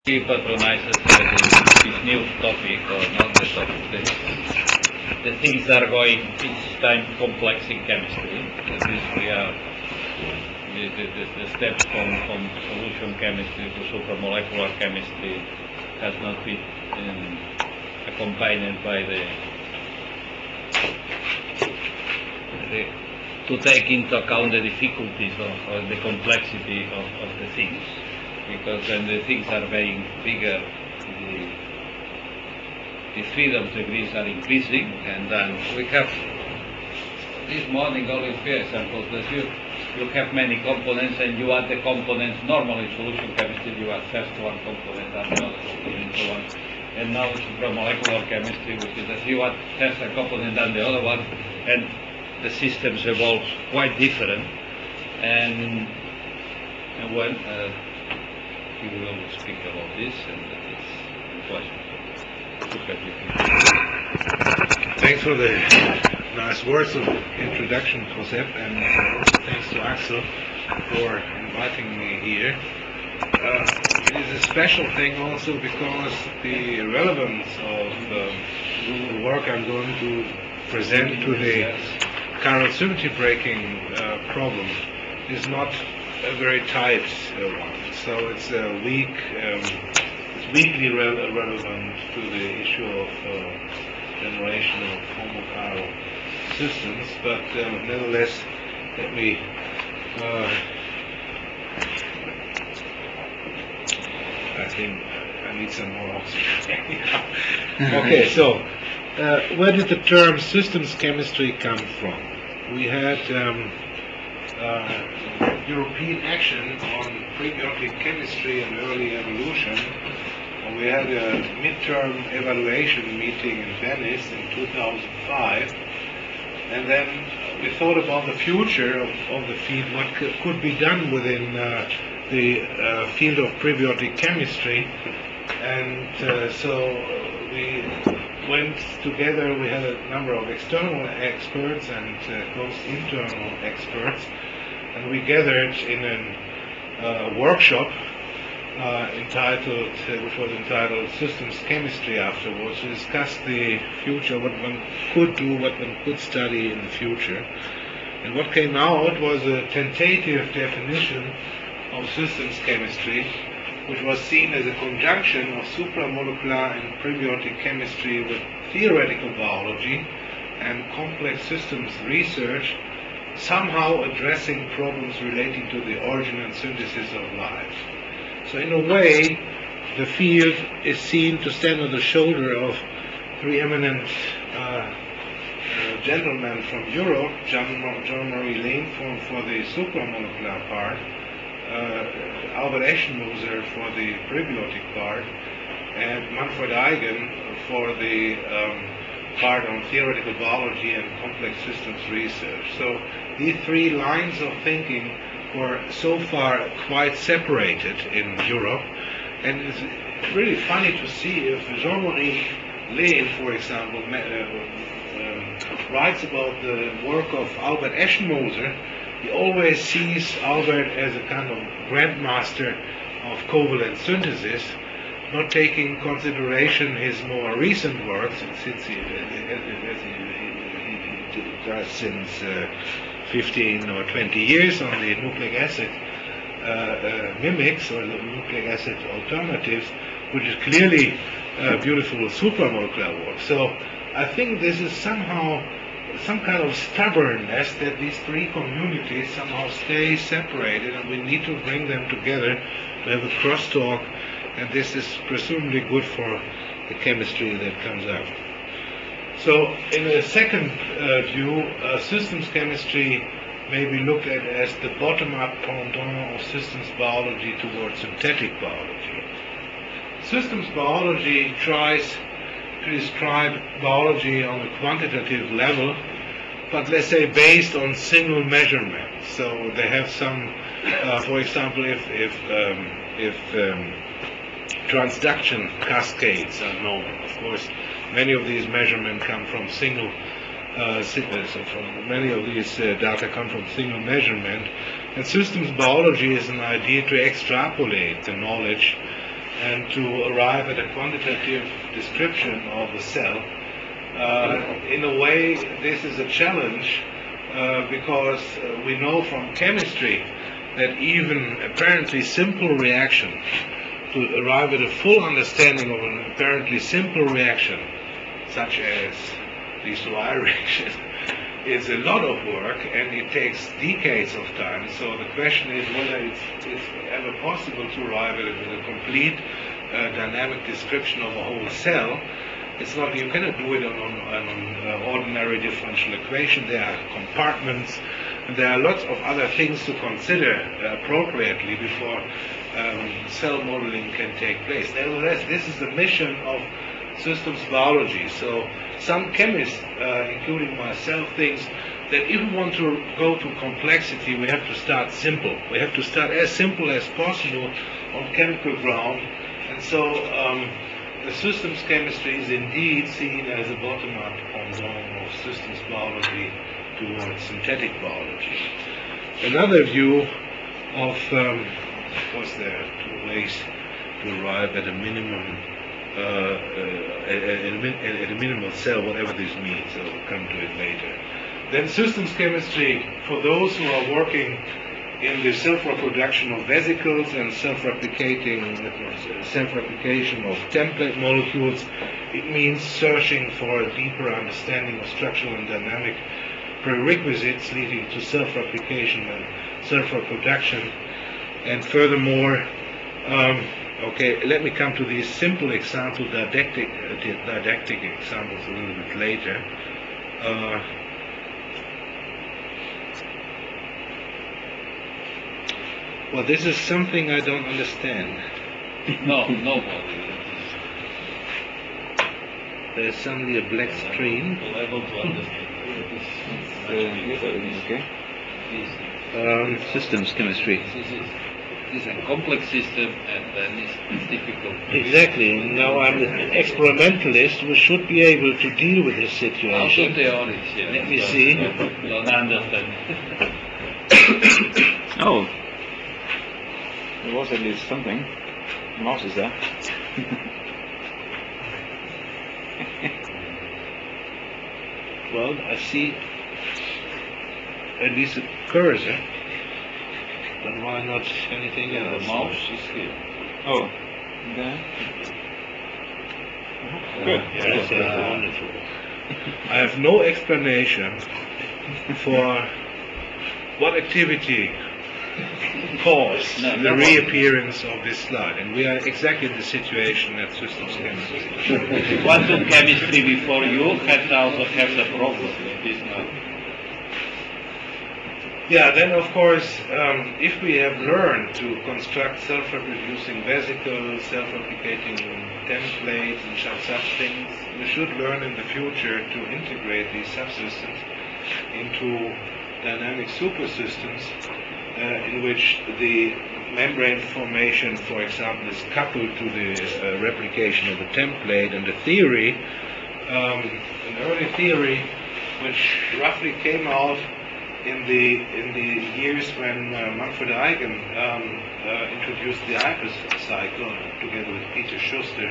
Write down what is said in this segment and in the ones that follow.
He patronizes this new topic, or not the topic. The things are going each time complex in chemistry. That is, we are the steps from solution chemistry to supramolecular chemistry has not been accompanied by to take into account the difficulties or the complexity of the things, because when the things are getting bigger, the freedom degrees are increasing, and then we have this morning always few examples that you have many components and you add the components. Normally in solution chemistry you add first one component and another component, so on. And now it's supramolecular chemistry, which is that you add first a component and the other one, and the systems evolve quite different. And when he will speak about this, and that is a pleasure to have you. Thanks for the nice words of introduction, Josep, and thanks to Axel for inviting me here. It is a special thing also because the relevance of the work I'm going to present to the chiral symmetry breaking problem is not a very tight one. So it's weakly relevant to the issue of generation of homochiral systems, but nevertheless, let me I think I need some more oxygen. Okay, so where did the term systems chemistry come from? We had European action on prebiotic chemistry and early evolution. We had a midterm evaluation meeting in Venice in 2005, and then we thought about the future of the field, what could be done within the field of prebiotic chemistry, and so we went together. We had a number of external experts and close internal experts, and we gathered in a workshop which was entitled Systems Chemistry afterwards, to discuss the future, what one could do, what one could study in the future. And what came out was a tentative definition of systems chemistry, which was seen as a conjunction of supramolecular and prebiotic chemistry with theoretical biology and complex systems research, somehow addressing problems relating to the origin and synthesis of life. So in a way, the field is seen to stand on the shoulder of three eminent gentlemen from Europe: Jean-Marie Lehn for the supramolecular part, Albert Eschenmoser for the prebiotic part, and Manfred Eigen for the part on theoretical biology and complex systems research. So these three lines of thinking were so far quite separated in Europe, and it's really funny to see if Jean-Marie Lehn, for example, writes about the work of Albert Eschenmoser. He always sees Albert as a kind of grandmaster of covalent synthesis, not taking into consideration his more recent works, since he does since 15 or 20 years on the nucleic acid mimics or the nucleic acid alternatives, which is clearly beautiful supramolecular work. So I think this is somehow some kind of stubbornness that these three communities somehow stay separated, and we need to bring them together to have a crosstalk, and this is presumably good for the chemistry that comes out. So in a second view, systems chemistry may be looked at as the bottom-up pendant of systems biology towards synthetic biology. Systems biology tries to describe biology on a quantitative level, but let's say based on single measurements. So they have some, for example, if transduction cascades are known, of course, many of these measurements come from single many of these data come from single measurement, and systems biology is an idea to extrapolate the knowledge and to arrive at a quantitative description of the cell. In a way, this is a challenge because we know from chemistry that even apparently simple reaction, to arrive at a full understanding of an apparently simple reaction, such as the Dry reaction, is a lot of work, and it takes decades of time. So the question is whether it's ever possible to arrive at a complete dynamic description of a whole cell. It's not, you cannot do it on ordinary differential equation. There are compartments, and there are lots of other things to consider appropriately before cell modeling can take place. Nevertheless, this is the mission of systems biology. So some chemists, including myself, thinks that if we want to go to complexity, we have to start simple. We have to start as simple as possible on chemical ground. And so the systems chemistry is indeed seen as a bottom-up pendant of systems biology towards synthetic biology. Another view of course, there are two ways to arrive at a minimum at a minimal cell, whatever this means. I'll come to it later. Then systems chemistry, for those who are working in the self-reproduction of vesicles and self-replication of template molecules, it means searching for a deeper understanding of structural and dynamic prerequisites leading to self-replication and self-reproduction. And furthermore, okay, let me come to these simple example, didactic examples a little bit later. Well, this is something I don't understand. No, nobody. There's suddenly a black screen. Able to understand. Okay. Systems chemistry. This is a complex system, and then it's difficult. Exactly. Now I'm an experimentalist. We should be able to deal with this situation. Also theories, yeah. Let me see. Don't understand. Oh, there was at least something. The mouse is there. Well, I see at least a cursor. But why not anything else? The mouse is here. Oh, there. Good. Yes, wonderful. I have no explanation for what activity caused the reappearance of this slide, and we are exactly in the situation at systems chemistry. Quantum chemistry before you had also have the problem with this now. Yeah, then of course, if we have learned to construct self-reproducing vesicles, self-replicating templates and such things, we should learn in the future to integrate these subsystems into dynamic supersystems in which the membrane formation, for example, is coupled to the replication of the template. And the theory, an early theory, which roughly came out in the years when Manfred Eigen introduced the IPES cycle together with Peter Schuster.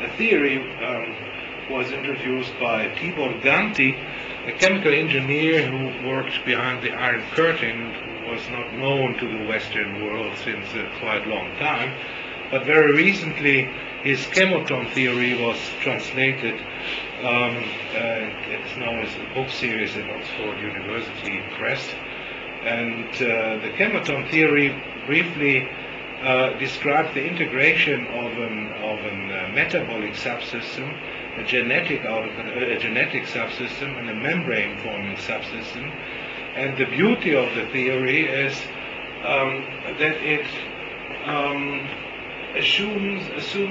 The theory was introduced by Tibor Ganti, a chemical engineer who worked behind the Iron Curtain, who was not known to the Western world since a quite long time. But very recently, his chemoton theory was translated. It's known as a book series at Oxford University Press. And the chemoton theory briefly described the integration of a metabolic subsystem, a genetic subsystem, and a membrane-forming subsystem. And the beauty of the theory is that it assumes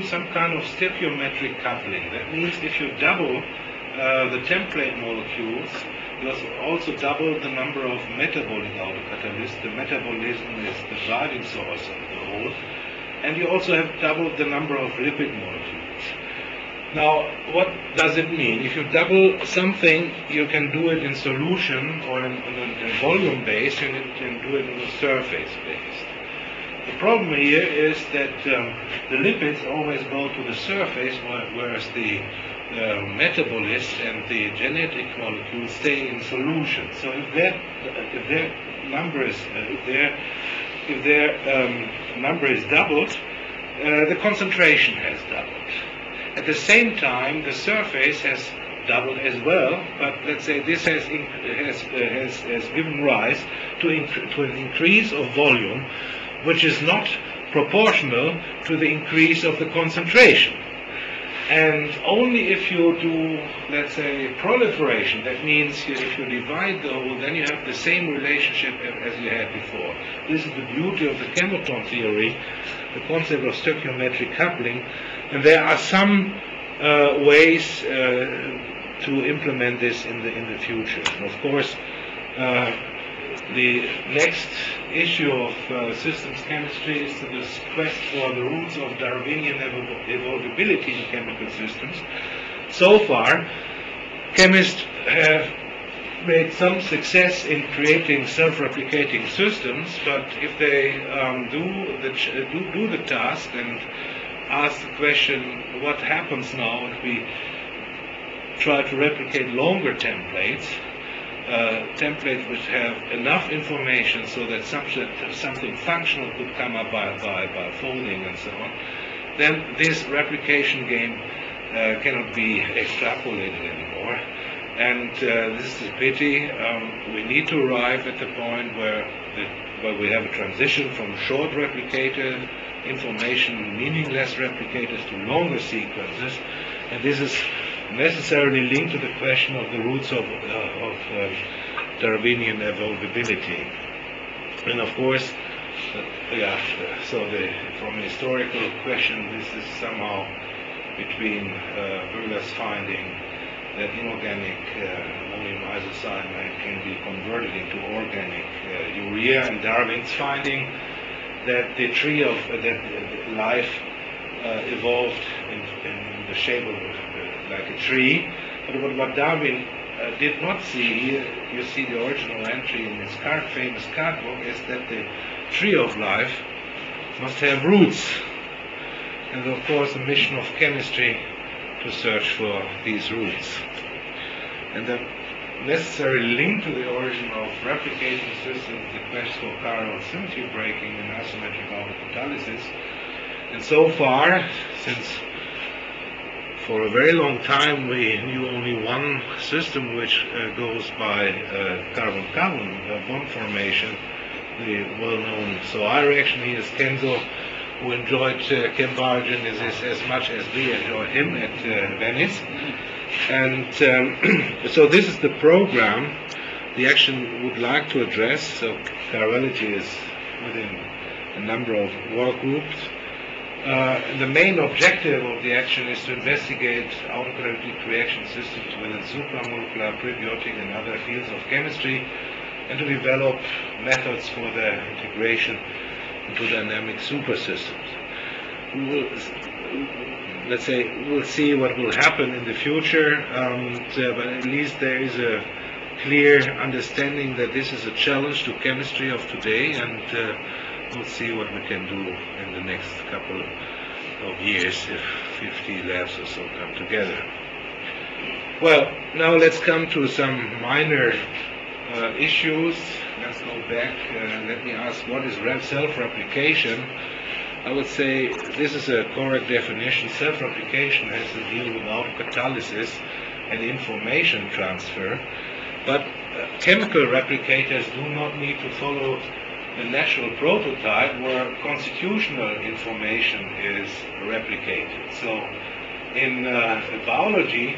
some kind of stoichiometric coupling. That means if you double the template molecules, you also double the number of metabolic autocatalysts. The metabolism is the driving source of the whole. And you also have doubled the number of lipid molecules. Now, what does it mean? If you double something, you can do it in solution or in volume based, and you can do it in a surface based. The problem here is that the lipids always go to the surface, whereas the metabolites and the genetic molecules stay in solution. So if their number is doubled, the concentration has doubled. At the same time, the surface has doubled as well, but let's say this has given rise to an increase of volume, which is not proportional to the increase of the concentration. And only if you do, let's say, proliferation, that means if you divide the whole, then you have the same relationship as you had before. This is the beauty of the chemotron theory, the concept of stoichiometric coupling, and there are some ways to implement this in the future. And of course, the next issue of systems chemistry is the quest for the roots of Darwinian evolvability in chemical systems. So far, chemists have made some success in creating self-replicating systems, but if they do the task and ask the question, what happens now if we try to replicate longer templates, templates which have enough information so that something functional could come up by folding and so on, then this replication game cannot be extrapolated anymore. And this is a pity. We need to arrive at the point where we have a transition from short replicated information, meaningless replicators, to longer sequences, and this is necessarily linked to the question of the roots of Darwinian evolvability. And of course, from a historical question, this is somehow between Wöhler's finding that inorganic ammonium isocyanate can be converted into organic urea, and Darwin's finding that the tree of that life evolved in the shape of like a tree. But what Darwin did not see, here you see the original entry in his famous card book, is that the tree of life must have roots. And of course the mission of chemistry to search for these roots. And the necessary link to the origin of replicating systems, the quest for chiral symmetry breaking and asymmetric autocatalysis. And so far, since for a very long time we knew only one system which goes by carbon-carbon bond formation, the well-known SOI reaction. He is Kenzo, who enjoyed chem biogenesis as much as we enjoyed him at Venice. And so this is the program the action would like to address. So chirality is within a number of work groups. The main objective of the action is to investigate autocatalytic reaction systems within supramolecular, prebiotic, and other fields of chemistry, and to develop methods for their integration into dynamic supersystems. We'll see what will happen in the future, but at least there is a clear understanding that this is a challenge to chemistry of today, and we'll see what we can do in the next couple of years if 50 labs or so come together. Well, now let's come to some minor issues. Let's go back. Let me ask, what is self-replication? I would say this is a correct definition. Self-replication has to deal with autocatalysis and information transfer, but chemical replicators do not need to follow the natural prototype where constitutional information is replicated. So in biology,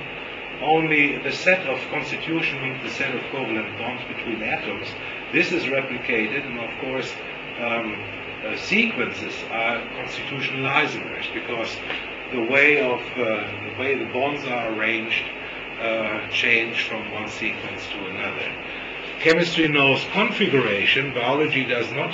only the set of constitution means the set of covalent bonds between atoms. This is replicated, and of course sequences are constitutional isomers, because the way the bonds are arranged change from one sequence to another. Chemistry knows configuration. Biology does not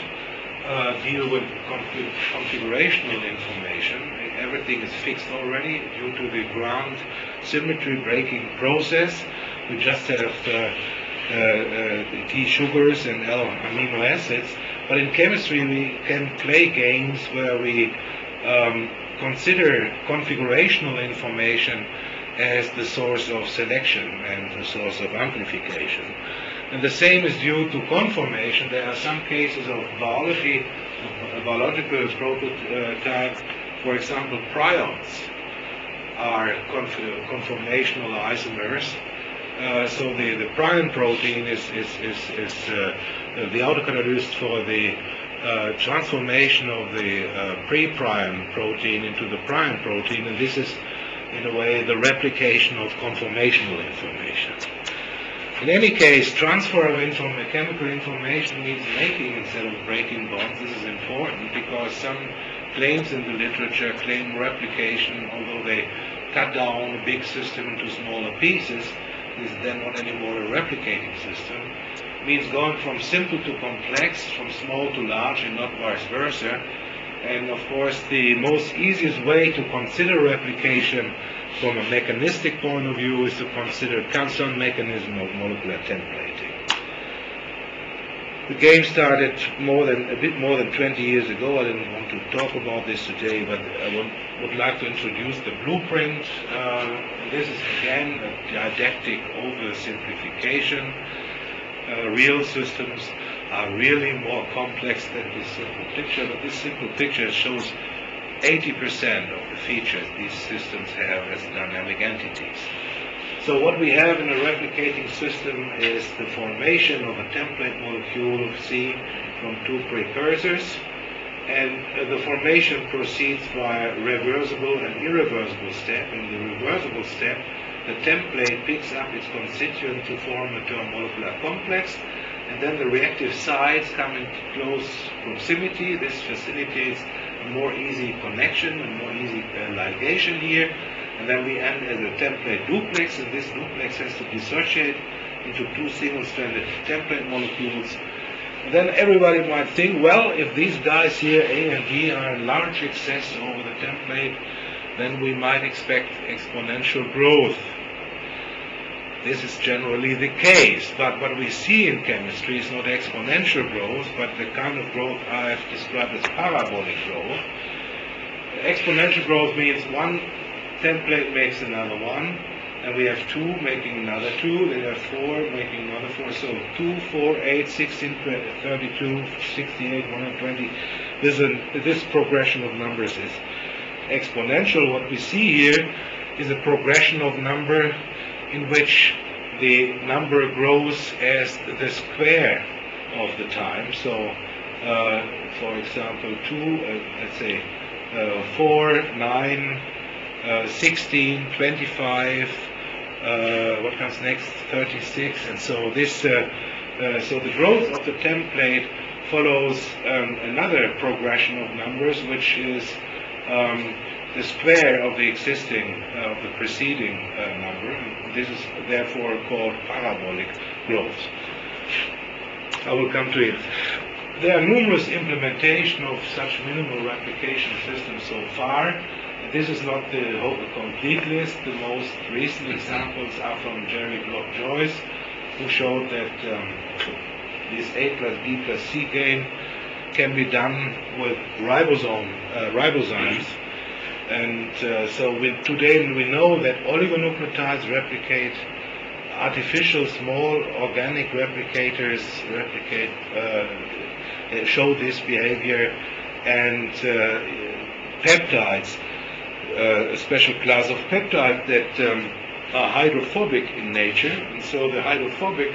deal with configurational information. Everything is fixed already due to the ground symmetry breaking process. We just have T sugars and L amino acids, But in chemistry, we can play games where we consider configurational information as the source of selection and the source of amplification. And the same is due to conformation. There are some cases of biological prototype. For example, prions are conformational isomers. So the prion protein is the autocatalyst for the transformation of the pre-prion protein into the prion protein, and this is, in a way, the replication of conformational information. In any case, transfer of chemical information means making instead of breaking bonds. This is important because some claims in the literature claim replication, although they cut down a big system into smaller pieces. This is then not anymore a replicating system. It means going from simple to complex, from small to large, and not vice versa. And of course, the most easiest way to consider replication from a mechanistic point of view is to consider some mechanism of molecular templating. The game started a bit more than 20 years ago. I didn't want to talk about this today, but I would like to introduce the blueprint. This is again a didactic oversimplification. Real systems are really more complex than this simple picture, but this simple picture shows 80% of the features these systems have as dynamic entities. So what we have in a replicating system is the formation of a template molecule C from two precursors, and the formation proceeds via reversible and irreversible step. In the reversible step, the template picks up its constituent to form a termomolecular complex, and then the reactive sites come in close proximity. This facilitates a more easy connection, a more easy ligation here. And then we end as a template duplex, and this duplex has to dissociate into two single-stranded template molecules. And then everybody might think, well, if these guys here, A and B, are in large excess over the template, then we might expect exponential growth. This is generally the case, but what we see in chemistry is not exponential growth, but the kind of growth I have described as parabolic growth. Exponential growth means one template makes another one, and we have two making another two, then we have four making another four, so 2, 4, 8, 16, 32, 68, 120. This progression of numbers is exponential. What we see here is a progression of number in which the number grows as the square of the time. So, for example, 2, let's say 4, 9, 16, 25, what comes next, 36, and so this. So the growth of the template follows another progression of numbers, which is the square of the existing, of the preceding number. And this is therefore called parabolic growth. I will come to it. There are numerous implementations of such minimal replication systems so far. This is not the complete list. The most recent examples are from Jerry Block-Joyce, who showed that this A plus B plus C game can be done with ribozymes. And so today we know that oligonucleotides replicate, artificial small organic replicators show this behavior, and peptides, a special class of peptides that are hydrophobic in nature. And so the hydrophobic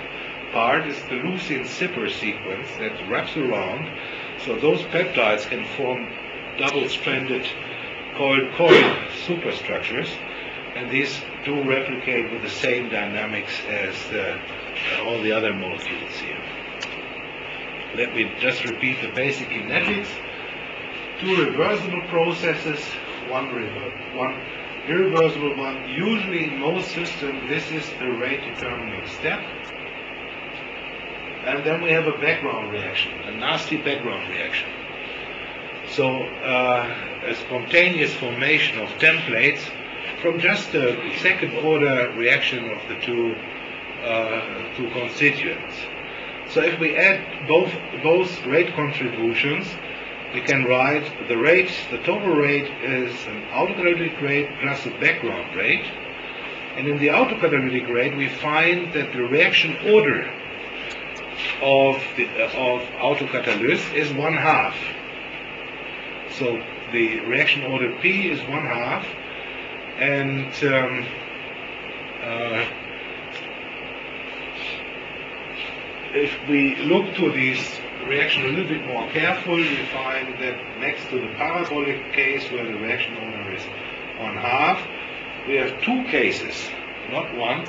part is the leucine zipper sequence that wraps around. So those peptides can form double-stranded coil superstructures, and these do replicate with the same dynamics as all the other molecules here. Let me just repeat the basic kinetics. Two reversible processes, one irreversible one. Usually in most systems this is the rate determining step. And then we have a background reaction, a nasty background reaction. So a spontaneous formation of templates from just a second order reaction of the two constituents. So if we add both rate contributions, we can write the rate, the total rate is an autocatalytic rate plus a background rate. And in the autocatalytic rate, we find that the reaction order of autocatalyst is 1/2. So the reaction order P is 1/2, and if we look to this reaction a little bit more careful, we find that next to the parabolic case where the reaction order is 1/2, we have two cases, not one,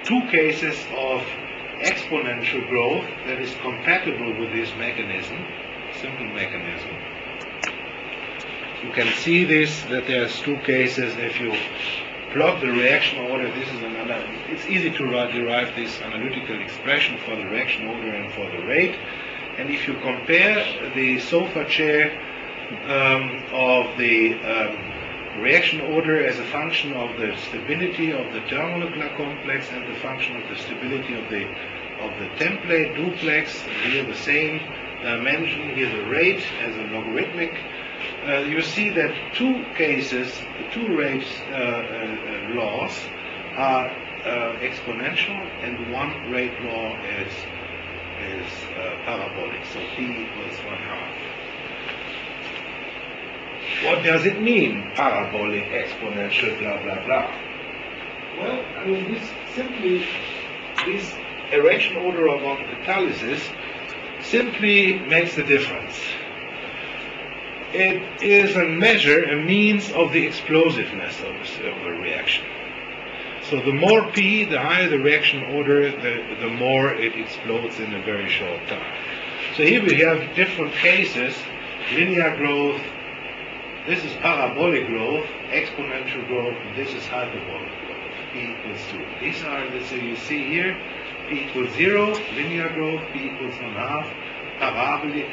two cases of exponential growth that is compatible with this mechanism, simple mechanism. You can see this, that there's two cases. If you plot the reaction order, this is another, it's easy to derive this analytical expression for the reaction order and for the rate. And if you compare the sofa chair of the reaction order as a function of the stability of the thermonuclear complex and the function of the stability of the template duplex, here the same dimension, here the rate as a logarithmic, you see that two cases, the two rate laws are exponential, and one rate law is parabolic, so P equals 1/2. What does it mean, parabolic, exponential, blah, blah, blah? Well, I mean, this reaction order of autocatalysis simply makes the difference. It is a measure, a means of the explosiveness of a reaction. So the more P, the higher the reaction order, the more it explodes in a very short time. So here we have different cases, linear growth, this is parabolic growth, exponential growth, and this is hyperbolic growth, P equals 2. These are, so you see here, P equals 0, linear growth, P equals 1/2, parabolic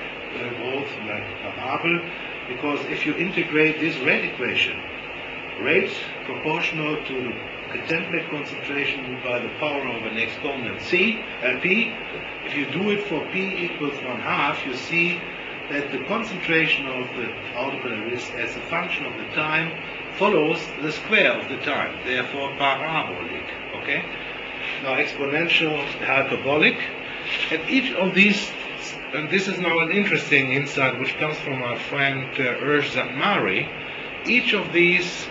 growth like parabol, because if you integrate this rate equation, rate proportional to the template concentration by the power of an exponent P, if you do it for P equals 1/2, you see that the concentration of the autocatalyst as a function of the time follows the square of the time, therefore parabolic. Okay? Now exponential, hyperbolic, and each of these, and this is now an interesting insight which comes from our friend Urs Zatmari, each of these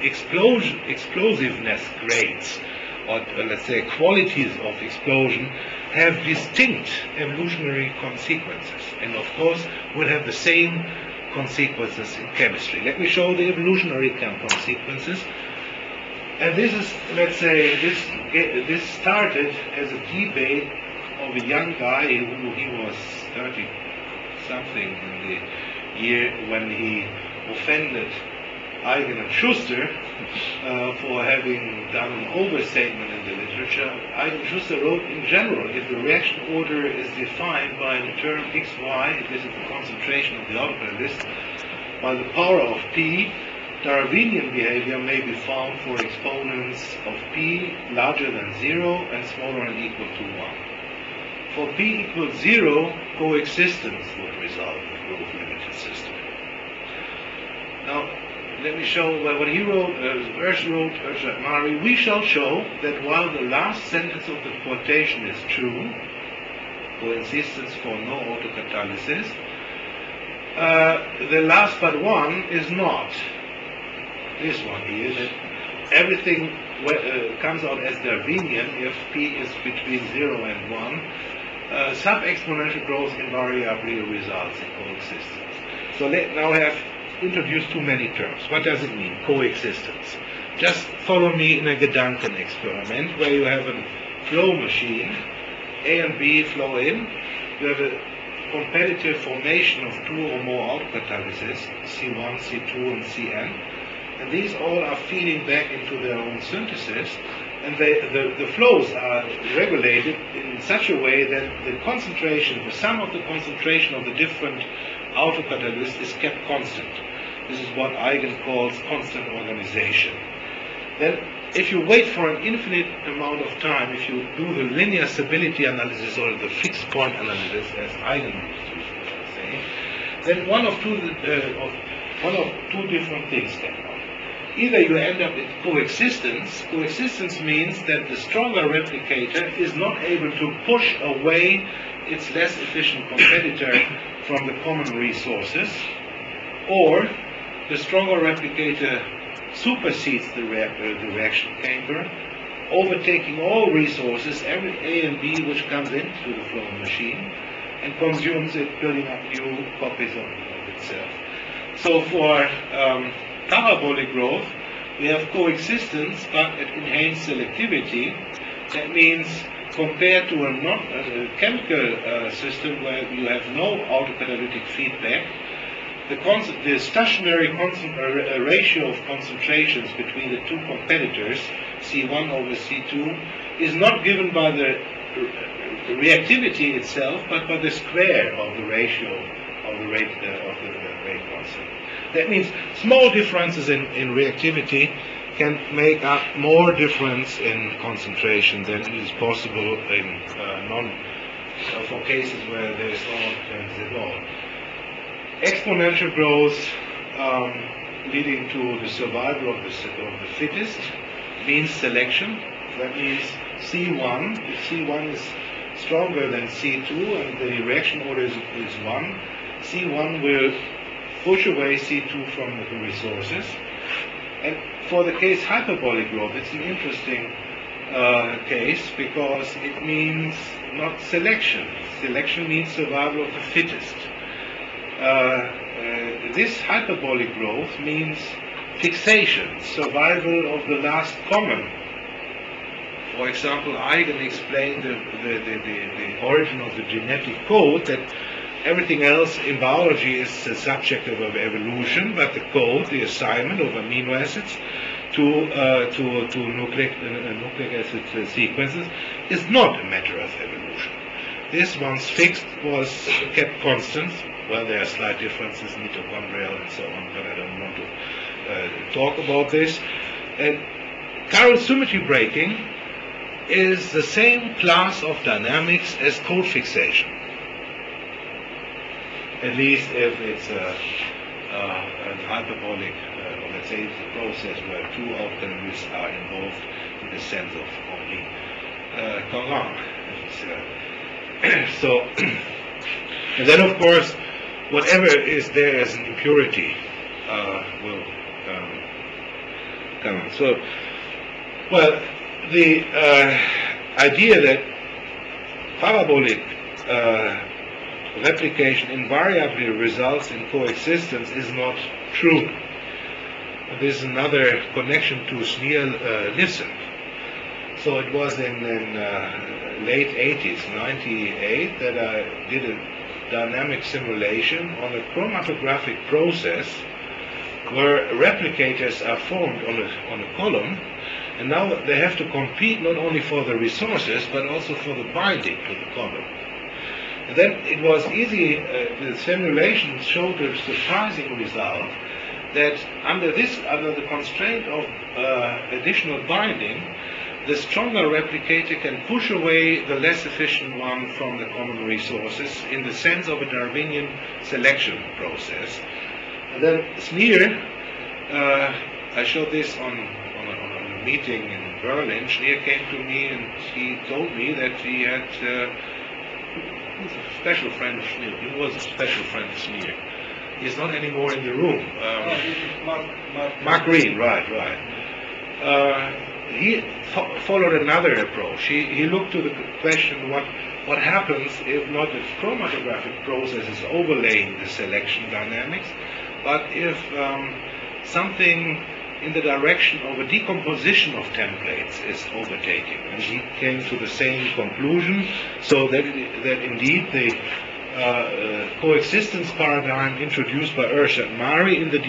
explosiveness grades, or let's say qualities of explosion, have distinct evolutionary consequences, and of course will have the same consequences in chemistry. Let me show the evolutionary consequences. And this is, let's say, this started as a debate of a young guy who he was 30 something in the year when he offended Eigen and Schuster for having done an overstatement in the literature. Eigen and Schuster wrote, in general, if the reaction order is defined by the term xy, this is the concentration of the autocatalyst, by the power of P, Darwinian behavior may be found for exponents of P larger than 0 and smaller than equal to 1. For P equals 0, coexistence would result in a growth limited system. Now, let me show what he wrote, Urs Zatmari, we shall show that while the last sentence of the quotation is true, coexistence for no autocatalysis, the last but one is not. This one here, that everything comes out as Darwinian if P is between 0 and 1. Sub-exponential growth invariably results in coexistence. So now I have introduced too many terms. What does it mean, coexistence? Just follow me in a Gedanken experiment where you have a flow machine, A and B flow in, you have a competitive formation of two or more autocatalyses, C1, C2, and Cn, and these all are feeding back into their own synthesis, and the flows are regulated in such a way that the concentration, the sum of the concentration of the different autocatalysts is kept constant. This is what Eigen calls constant organization. Then if you wait for an infinite amount of time, if you do the linear stability analysis or the fixed point analysis, as eigendistributions say, then one of two different things can happen. Either you end up with coexistence. Coexistence means that the stronger replicator is not able to push away its less efficient competitor from the common resources, or the stronger replicator supersedes the reaction chamber, overtaking all resources, every A and B which comes into the flowing machine, and consumes it, building up new copies of itself. So for parabolic growth, we have coexistence but at enhanced selectivity. That means compared to a chemical system where you have no autocatalytic feedback, the stationary ratio of concentrations between the two competitors, C1 over C2, is not given by the reactivity itself, but by the square of the ratio of the rate constant. That means small differences in reactivity can make up more difference in concentration than is possible in for cases where there is no difference at all. Exponential growth leading to the survival of the fittest means selection. That means C1, if C1 is stronger than C2 and the reaction order is 1, C1 will push away C2 from the resources. And for the case hyperbolic growth, it's an interesting case because it means not selection. Selection means survival of the fittest. This hyperbolic growth means fixation, survival of the last common. For example, Eigen explained the origin of the genetic code, that everything else in biology is subjective of evolution, but the code, the assignment of amino acids to nucleic acid sequences, is not a matter of evolution. This, once fixed, was kept constant. Well, there are slight differences, mitochondrial and so on, but I don't want to talk about this. And chiral symmetry breaking is the same class of dynamics as code fixation, at least if it's a hyperbolic, or let's say it's a process where two organisms are involved in the sense of only Courant. So, and then of course, whatever is there as an impurity will come. So, well, the idea that parabolic replication invariably results in coexistence is not true. This is another connection to Schneer-Nielsen. So it was in late 80s, 98, that I did a dynamic simulation on a chromatographic process where replicators are formed on a column, and now they have to compete not only for the resources but also for the binding to the column. And then it was easy, the simulation showed a surprising result that under the constraint of additional binding, the stronger replicator can push away the less efficient one from the common resources in the sense of a Darwinian selection process. And then Schneer, I showed this on a meeting in Berlin. Schneer came to me and he told me that he had who's a special friend of Schneer. He was a special friend of Schneer. He's not anymore in the room. Mark Green, right. He followed another approach. He looked to the question, what happens if not the chromatographic process is overlaying the selection dynamics, but if something in the direction of a decomposition of templates is overtaking. And he came to the same conclusion, so that indeed the coexistence paradigm introduced by Ursha and Mari in the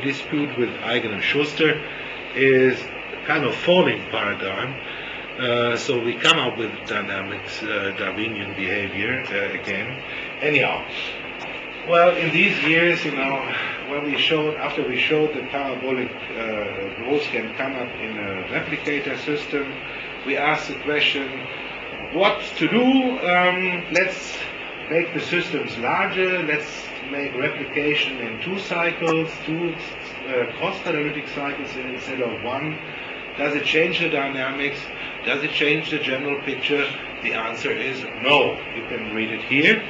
dispute with Eigen and Schuster is kind of falling paradigm. So we come up with dynamics, Darwinian behavior again. Anyhow, well, in these years, after we showed that parabolic growth can come up in a replicator system, we asked the question, what to do? Let's make the systems larger. Let's make replication in 2 cycles, 2 cross-catalytic cycles instead of 1. Does it change the dynamics? Does it change the general picture? The answer is no. You can read it here.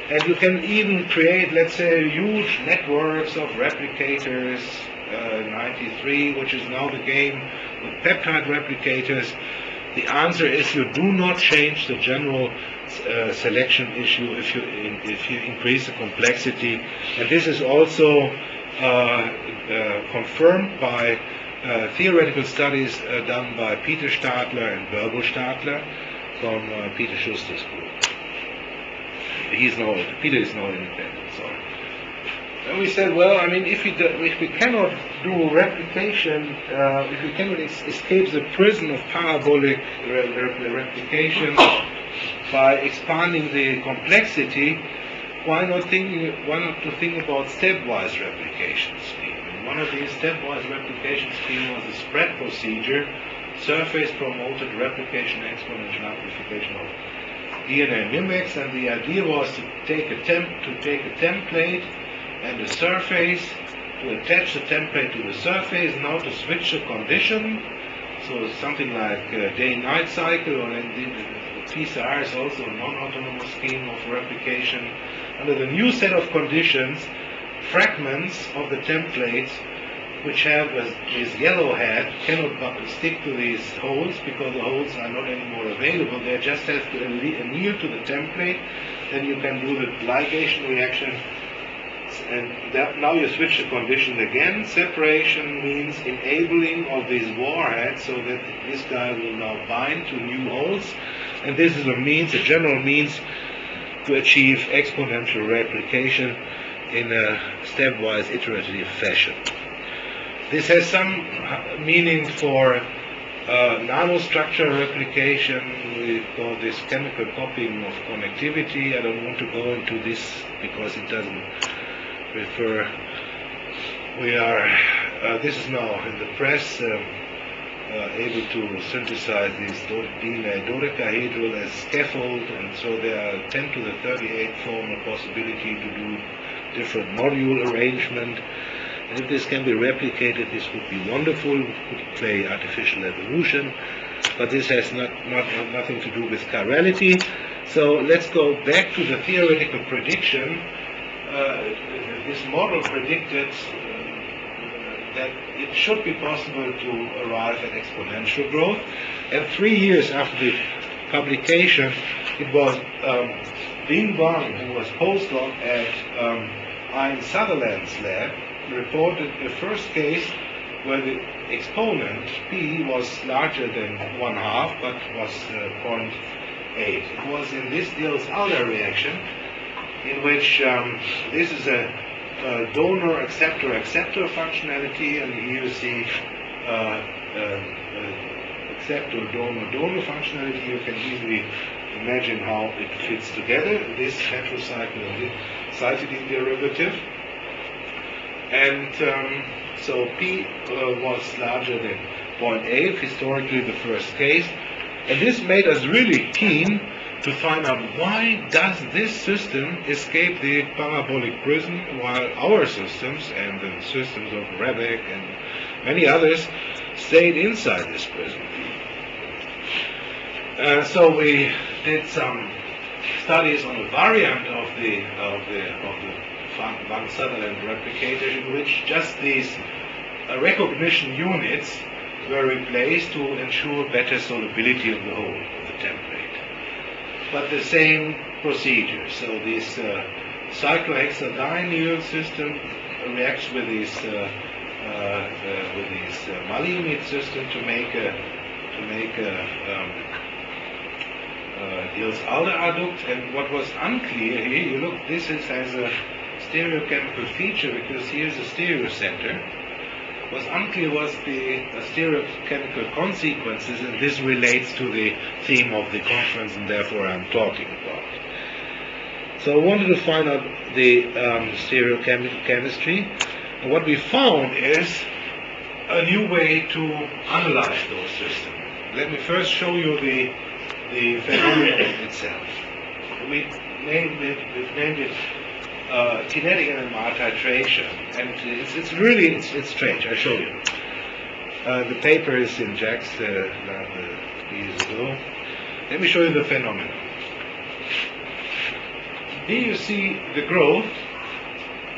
And you can even create, let's say, huge networks of replicators, 93, which is now the game with peptide replicators. The answer is you do not change the general selection issue if you increase the complexity. And this is also confirmed by theoretical studies done by Peter Stadler and Burgo Stadler from Peter Schuster's group. Peter is now independent. So, and we said, well, I mean, if we cannot do replication, if we cannot escape the prison of parabolic replication by expanding the complexity, why not to think about stepwise replication scheme? And one of these stepwise replication scheme was a spread procedure, surface promoted replication exponential amplification of DNA mimics, and the idea was to take a template and a surface, to attach the template to the surface, now to switch the condition, so something like day-night cycle, or the PCR is also a non-autonomous scheme of replication. Under the new set of conditions, fragments of the templates which have this yellow head cannot stick to these holes because the holes are not anymore available. They just have to anneal to the template. Then you can do the ligation reaction, and now you switch the condition again. Separation means enabling of these warheads so that this guy will now bind to new holes, and this is a general means to achieve exponential replication in a stepwise iterative fashion. This has some meaning for nanostructure replication. We call this chemical copying of connectivity. I don't want to go into this because it doesn't refer. This is now in the press, able to synthesize these DNA dodecahedral as scaffold, and so there are 10 to the 38 formal possibility to do different module arrangement. And if this can be replicated, this would be wonderful. We could play artificial evolution, but this has nothing to do with chirality. So let's go back to the theoretical prediction. This model predicted that it should be possible to arrive at exponential growth. And 3 years after the publication, it was Bing Wang, who was postdoc at Ian Sutherland's lab, reported the first case where the exponent p was larger than 1/2, but was 0.8. It was in this Diels-Alder reaction, in which this is a donor acceptor functionality, and here you see acceptor donor functionality. You can easily imagine how it fits together, this heterocycle and this cytidine derivative. And so P was larger than 0.8, historically the first case. And this made us really keen to find out why does this system escape the parabolic prison while our systems and the systems of Rebeck and many others stayed inside this prison. So we did some studies on a variant of the Van Sutherland replicator, in which just these recognition units were replaced to ensure better solubility of the whole of the template. But the same procedure. So this cyclohexadienyl system reacts with this malimide system to make a Diels-Alder adduct. And what was unclear here, you look, this has a stereochemical feature because here's a stereo center. What's unclear was the stereochemical consequences, and this relates to the theme of the conference, and therefore I'm talking about. So I wanted to find out the stereochemical chemistry, And what we found is a new way to analyze those systems. Let me first show you the phenomenon itself. We've named it kinetic NMR titration, and it's really strange. I'll show you. The paper is in JAX years ago. Let me show you the phenomenon. Here you see the growth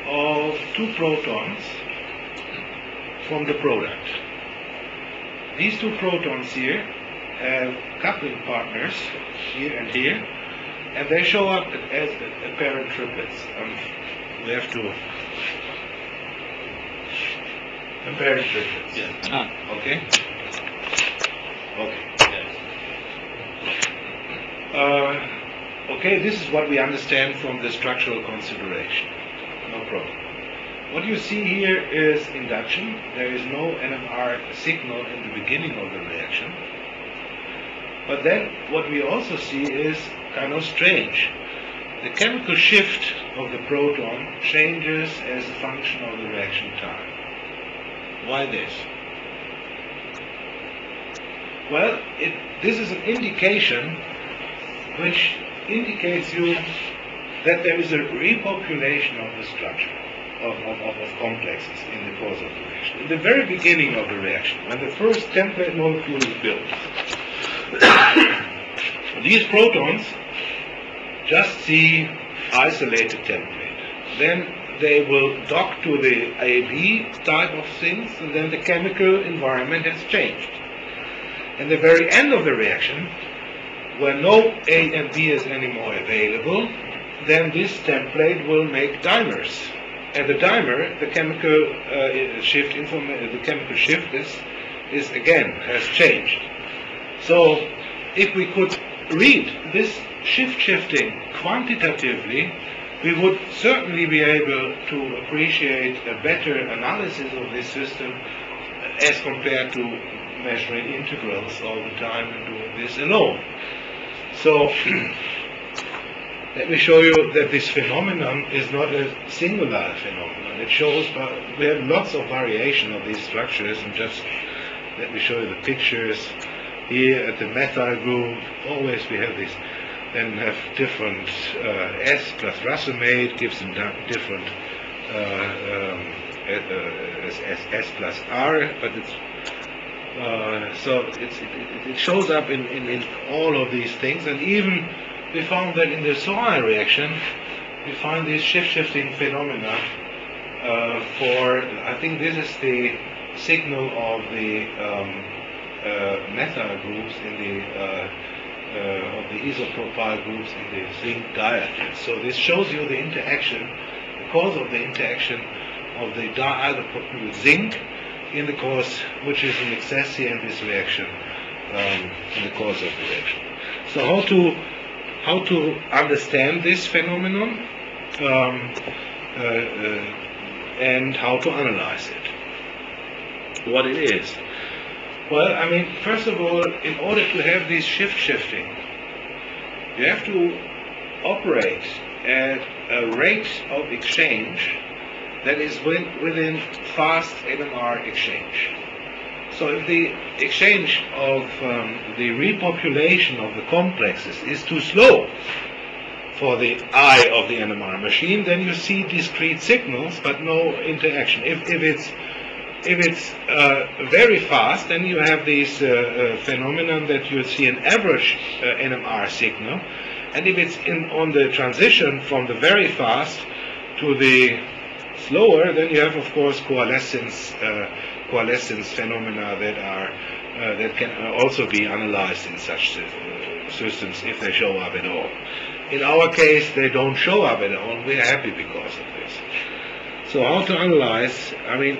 of 2 protons from the product. These 2 protons here have coupling partners here and here, and they show up as apparent triplets. We have to apparent triplets. Yeah. Okay. Okay. Yes. Okay, this is what we understand from the structural consideration. No problem. What you see here is induction. There is no NMR signal in the beginning of the reaction. But then what we also see is kind of strange. The chemical shift of the proton changes as a function of the reaction time. Why this? Well, this is an indication which indicates you that there is a repopulation of the structure of complexes in the course of the reaction. In the very beginning of the reaction, when the first template molecule is built, these protons just see isolated template. Then they will dock to the AB type of things, and then the chemical environment has changed. In the very end of the reaction, when no A and B is anymore available, then this template will make dimers. And the dimer, the chemical shift is again has changed. So if we could read this shifting quantitatively, we would certainly be able to appreciate a better analysis of this system as compared to measuring integrals all the time and doing this alone. So let me show you that this phenomenon is not a singular phenomenon. It shows we have lots of variation of these structures, and just let me show you the pictures. Here at the methyl group, always we have this, then have different S plus racemate gives them different S plus R, but it's so it shows up in all of these things, and even we found that in the SOI reaction we find these shifting phenomena for, I think this is the signal of the methyl groups in the of the isopropyl groups in the zinc diatom. So this shows you the interaction, the cause of the interaction of the diisopropyl with zinc in the course, which is in excess here in this reaction, in the course of the reaction. So how to understand this phenomenon and how to analyze it, what it is. Well, I mean, first of all, in order to have this shifting, you have to operate at a rate of exchange that is within fast NMR exchange. So if the exchange of the repopulation of the complexes is too slow for the eye of the NMR machine, then you see discrete signals but no interaction. If it's very fast, then you have this phenomenon that you see an average NMR signal, and if it's on the transition from the very fast to the slower, then you have, of course, coalescence phenomena that can also be analyzed in such systems if they show up at all. In our case, they don't show up at all. We're happy because of this. So how to analyze? I mean,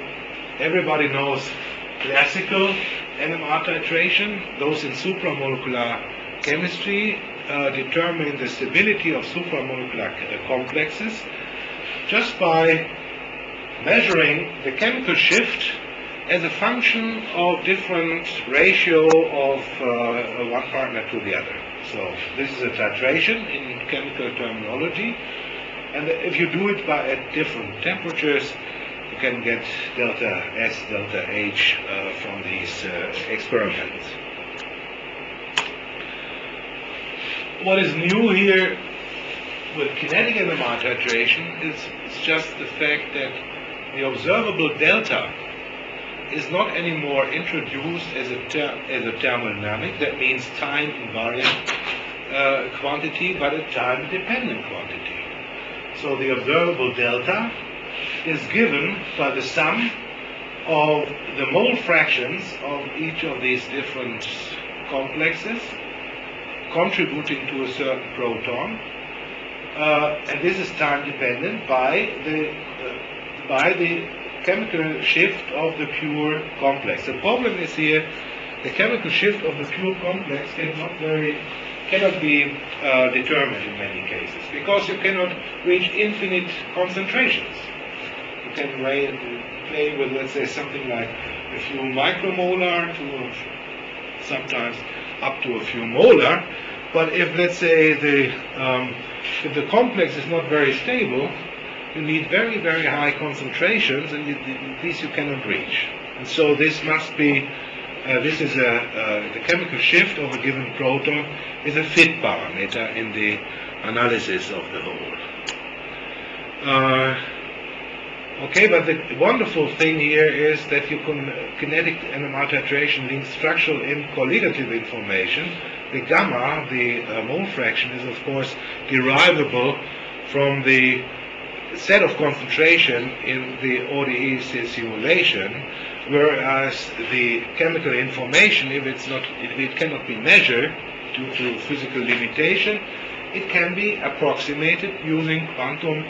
everybody knows classical NMR titration. Those in supramolecular chemistry determine the stability of supramolecular complexes just by measuring the chemical shift as a function of different ratio of one partner to the other. So this is a titration in chemical terminology, and if you do it at different temperatures, the can get delta S, delta H from these experiments. What is new here with kinetic NMR titration is just the fact that the observable delta is not anymore introduced as a thermodynamic, that means time invariant quantity, but a time dependent quantity. So the observable delta is given by the sum of the mole fractions of each of these different complexes contributing to a certain proton, and this is time dependent by the chemical shift of the pure complex. The problem is here the chemical shift of the pure complex cannot be determined in many cases, because you cannot reach infinite concentrations. You can play with, let's say, something like a few micromolar to sometimes up to a few molar, but if, let's say, if the complex is not very stable, you need very, very high concentrations, and these you cannot reach. And so this must be, the chemical shift of a given proton is a fit parameter in the analysis of the whole. Okay, but the wonderful thing here is that you can kinetic NMR titration links structural and colligative information. The gamma, the mole fraction, is of course derivable from the set of concentration in the ODE simulation, whereas the chemical information, if it cannot be measured due to physical limitation, it can be approximated using quantum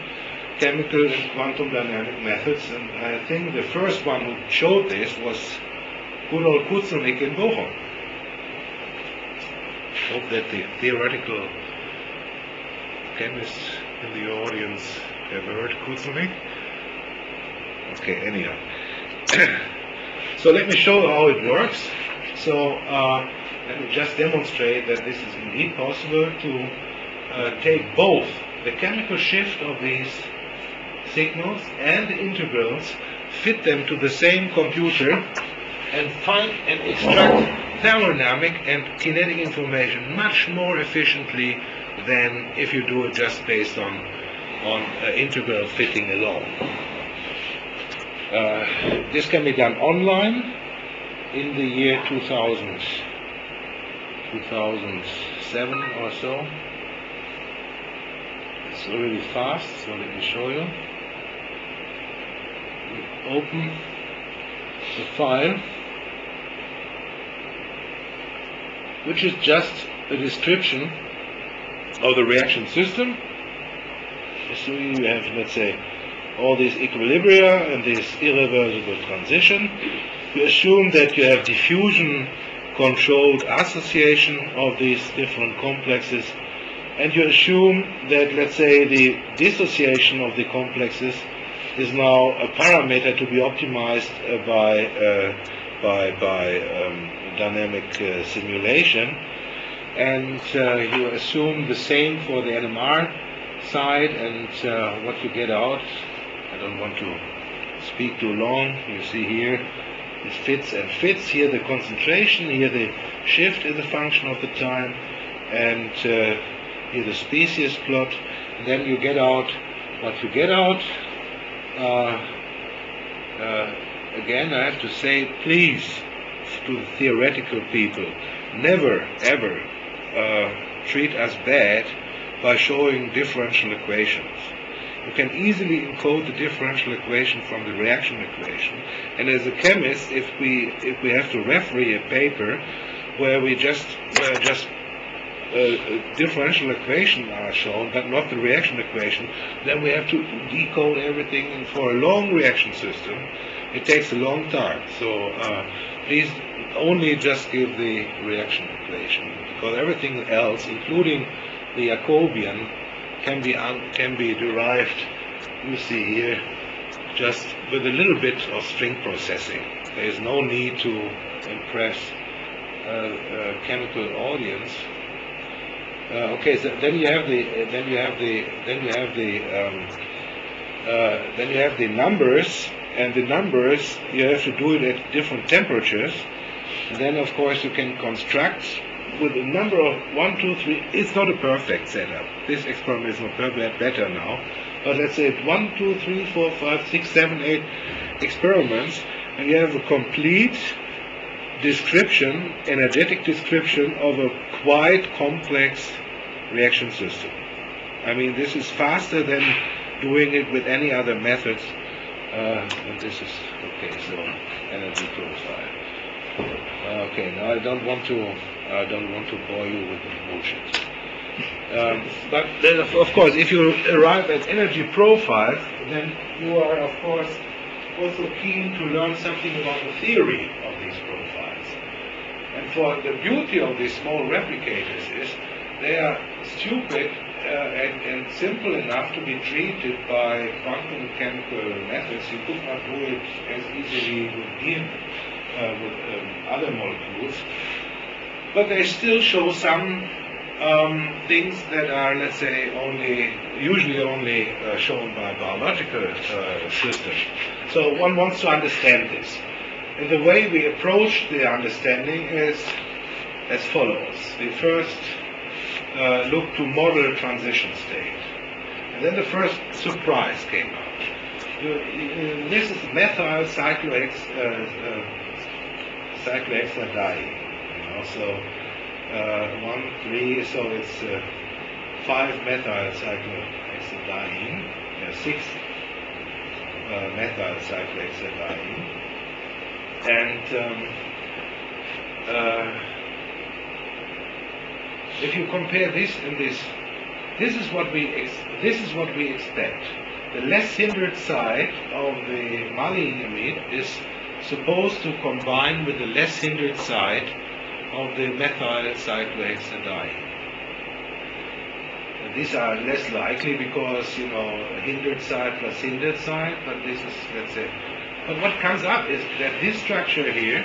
chemical and quantum dynamic methods. And I think the first one who showed this was good old Kuzelnik in Bochum. I hope that the theoretical chemists in the audience have heard Kuzelnik. Okay, anyhow. So let me show how it works. So let me just demonstrate that this is indeed possible to take both the chemical shift of these signals and the integrals, fit them to the same computer, and find and extract thermodynamic and kinetic information much more efficiently than if you do it just based on integral fitting alone. This can be done online in the year 2007 or so. It's really fast, so let me show you. We open the file, which is just a description of the reaction system. So you have, let's say, all these equilibria and this irreversible transition. You assume that you have diffusion controlled association of these different complexes, and you assume that, let's say, the dissociation of the complexes is now a parameter to be optimized by dynamic simulation, and you assume the same for the NMR side, and what you get out, I don't want to speak too long, you see here, it fits and fits, here the concentration, here the shift is a function of the time, and here the species plot, and then you get out what you get out. Again, I have to say, please, to the theoretical people, never ever treat us bad by showing differential equations. You can easily encode the differential equation from the reaction equation, and as a chemist, if we have to referee a paper where we just differential equation are shown, but not the reaction equation, then we have to decode everything, and for a long reaction system, it takes a long time. So please only just give the reaction equation, because everything else, including the Jacobian, can be derived, you see here, just with a little bit of string processing. There is no need to impress a chemical audience. Okay, so then you have the numbers, and the numbers, you have to do it at different temperatures. And then, of course, you can construct with a number of 1, 2, 3. It's not a perfect setup. This experiment is not perfect, better now. But let's say 1, 2, 3, 4, 5, 6, 7, 8 experiments, and you have a complete description, energetic description of a quite complex reaction system. I mean, this is faster than doing it with any other methods. And this is okay. So energy profile. Okay, now I don't want to bore you with the bullshit. But then, of course, if you arrive at energy profiles, then you are, of course, also keen to learn something about the theory of these profiles. And for the beauty of these small replicators is they are stupid and simple enough to be treated by quantum mechanical methods. You could not do it as easily with other molecules. But they still show some things that are, let's say, usually only shown by biological systems. So one wants to understand this. And the way we approach the understanding is as follows. We first look to model transition state. And then the first surprise came out. This is methyl cyclohexadiene. So 1, 3, so it's 5 methyl cyclohexadiene, 6 methyl cyclohexadiene, and if you compare this and this is what we expect. The less hindered side of the malleamide is supposed to combine with the less hindered side of the methyl cyclohexadiene. These are less likely because, hindered side plus hindered side, but this is, let's say, but what comes up is that this structure here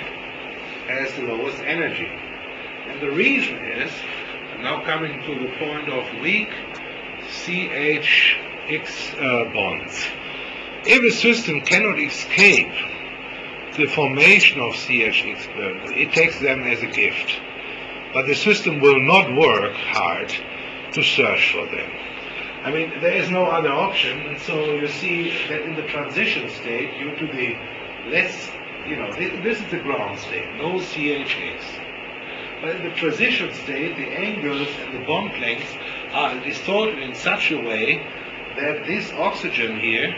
has the lowest energy. And the reason is, now coming to the point of weak CHX bonds. If a system cannot escape the formation of CHX bonds, it takes them as a gift. But the system will not work hard to search for them. I mean, there is no other option, and so you see that in the transition state, due to the less, this is the ground state, no CHX. But in the transition state, the angles and the bond lengths are distorted in such a way that this oxygen here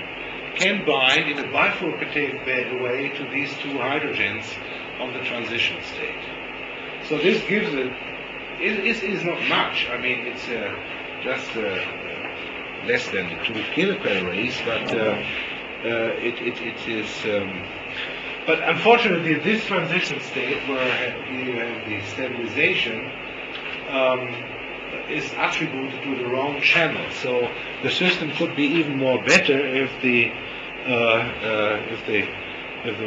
can bind in a bifurcated way to these two hydrogens of the transition state. So this gives it is not much. I mean, it's just less than 2 kilocalories, but it is. But unfortunately, this transition state, where you have the stabilization, is attributed to the wrong channel. So the system could be even more better if the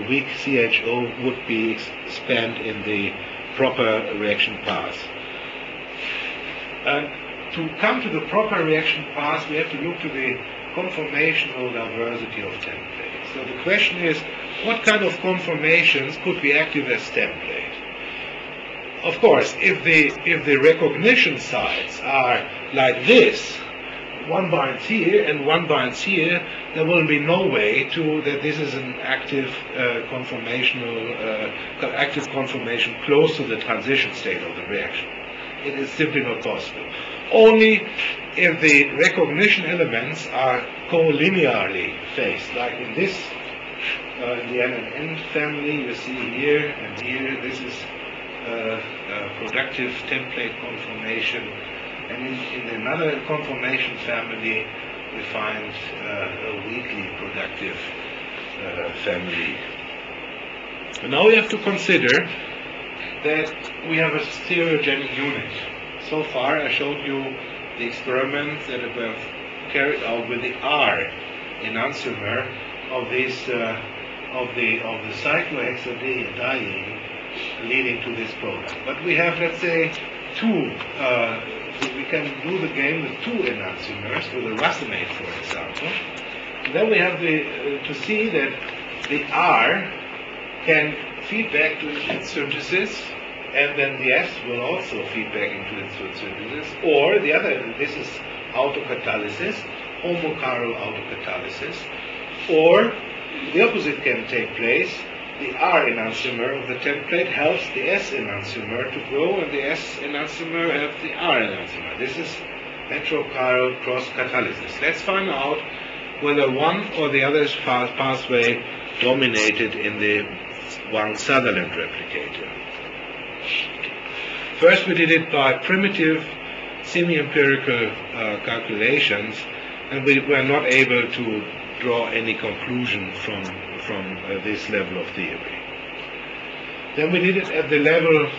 weak CHO would be spent in the proper reaction path. And to come to the proper reaction path, we have to look to the conformational diversity of templates. So the question is, what kind of conformations could be active as template? Of course, if the recognition sites are like this, one binds here and one binds here, there will be no way that this is an active active conformation close to the transition state of the reaction. It is simply not possible. Only if the recognition elements are collinearly phased, like in this, in the N family, you see here and here, this is productive template conformation, and in another conformation family, we find a weakly productive family. And now we have to consider that we have a stereogenic unit. So far, I showed you the experiments that were carried out with the R enantiomer of this of the cyclohexadiene leading to this product. But we have, let's say, two. We can do the game with 2 enantiomers, with a racemate, for example. And then we have to see that the R can feed back to its synthesis, and then the S will also feed back into its synthesis. Or the other, this is autocatalysis, homochiral autocatalysis. Or the opposite can take place. The R enantiomer of the template helps the S enantiomer to grow, and the S enantiomer helps the R enantiomer. This is heterochiral cross-catalysis. Let's find out whether one or the other pathway dominated in the Wang-Sutherland replicator. First, we did it by primitive semi-empirical calculations, and we were not able to draw any conclusion from this level of theory. Then we did it at the level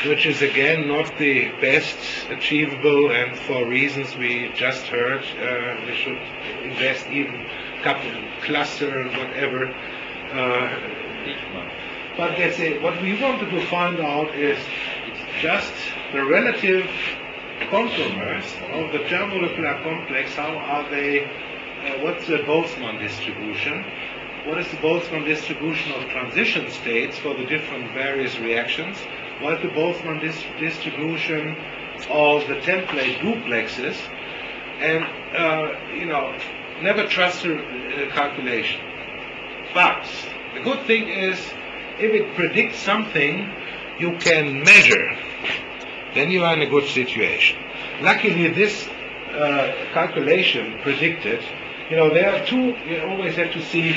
which is again not the best achievable, and for reasons we just heard, we should invest even couple cluster whatever. But let's say what we wanted to find out is just the relative conformers of the thermomolecular complex. How are they? What's the Boltzmann distribution? What is the Boltzmann distribution of transition states for the different various reactions? What is the Boltzmann distribution of the template duplexes? And never trust a calculation. But the good thing is, if it predicts something you can measure, then you are in a good situation. Luckily, this calculation predicted, there are two, you always have to see,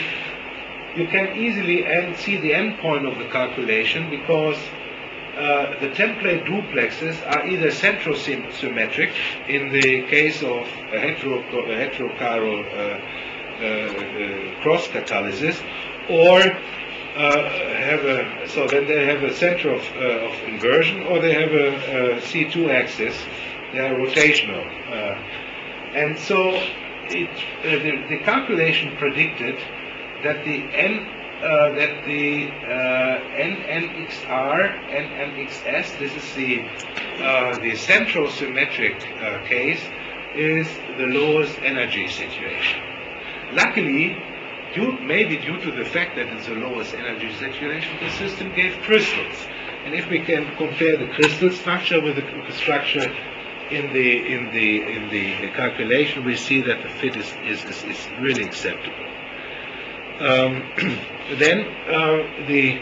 you can easily see the end point of the calculation, because the template duplexes are either centrosymmetric in the case of a heterochiral cross-catalysis, or then they have a center of inversion, or they have a C2 axis. They are rotational, and so the calculation predicted that the NNXR, NNXS, this is the centrosymmetric case, is the lowest energy situation. Luckily, maybe due to the fact that it's the lowest energy situation, the system gave crystals. And if we can compare the crystal structure with the structure in the calculation, we see that the fit is really acceptable. Then the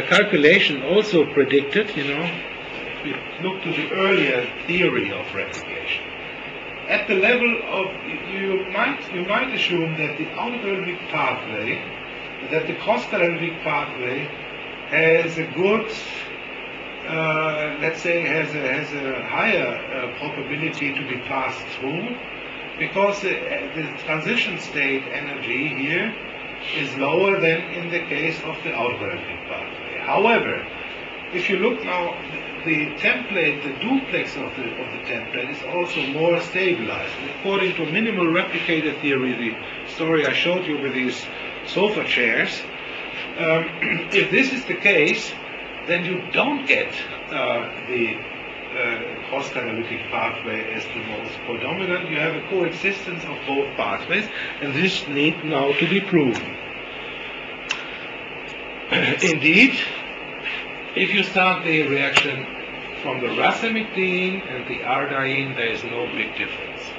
calculation also predicted, if we look to the earlier theory of replication, at the level of, you might assume that the autolytic pathway, that the cross-catalytic pathway has a good, let's say, has a higher probability to be passed through, because the transition state energy here is lower than in the case of the autolytic pathway. However, if you look now, the template, the duplex of the template is also more stabilized. According to minimal replicator theory, the story I showed you with these sofa chairs, if this is the case, then you don't get the cross-catalytic pathway as the most predominant. You have a coexistence of both pathways, and this needs now to be proven. Indeed, if you start the reaction from the racemicdine and the ardyne, there is no big difference.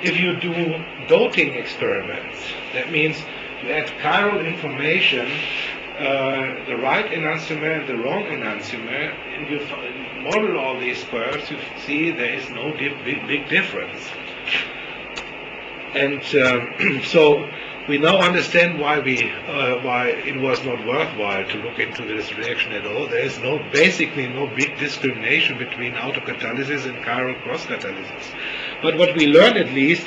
If you do doping experiments, that means you add chiral information, the right enantiomer and the wrong enantiomer, and you model all these curves, you see there is no big difference. And so we now understand why it was not worthwhile to look into this reaction at all. There is basically no big discrimination between autocatalysis and chiral cross-catalysis. But what we learn, at least,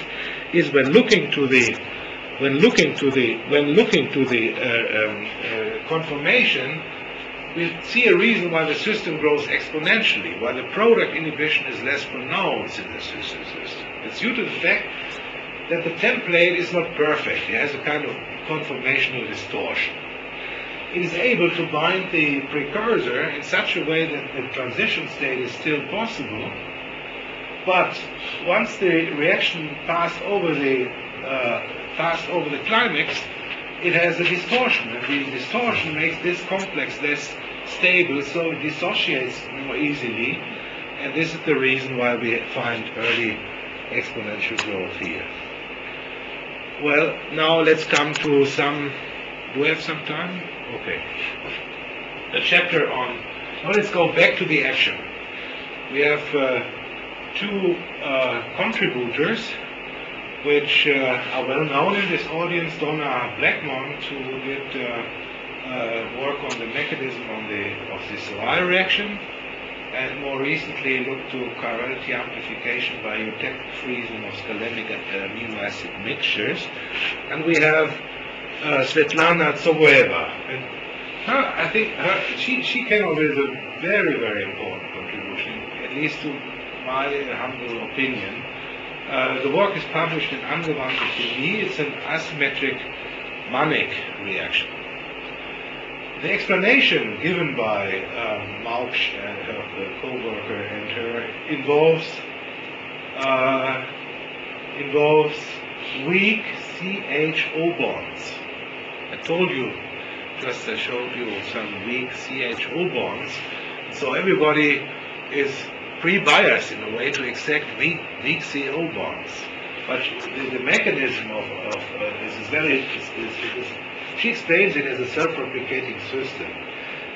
is when looking to the conformation, we see a reason why the system grows exponentially, why the product inhibition is less pronounced in the system. It's due to the fact that the template is not perfect. It has a kind of conformational distortion. It is able to bind the precursor in such a way that the transition state is still possible, but once the reaction passed over the passed over the climax, it has a distortion, and the distortion makes this complex less stable, so it dissociates more easily, and this is the reason why we find early exponential growth here. Well, now let's come to some, do we have some time? Okay. A chapter on, now let's go back to the action. We have two contributors which are well known in this audience. Donna Blackmont, who did work on the mechanism of the Sawyer reaction, and more recently looked to chirality amplification by eutectic freezing of skalemic amino acid mixtures. And we have Svetlana Tsoboeva. And I think she came up with a very, very important contribution, at least to my humble opinion. The work is published in Angewandte Chemie. It's an asymmetric Mannich reaction. The explanation given by Mauch and her co-worker and her involves weak CHO bonds. I told you, just I showed you some weak CHO bonds. So everybody is pre-biased in a way to accept weak CO bonds. But the mechanism of is very, she explains it as a self-replicating system,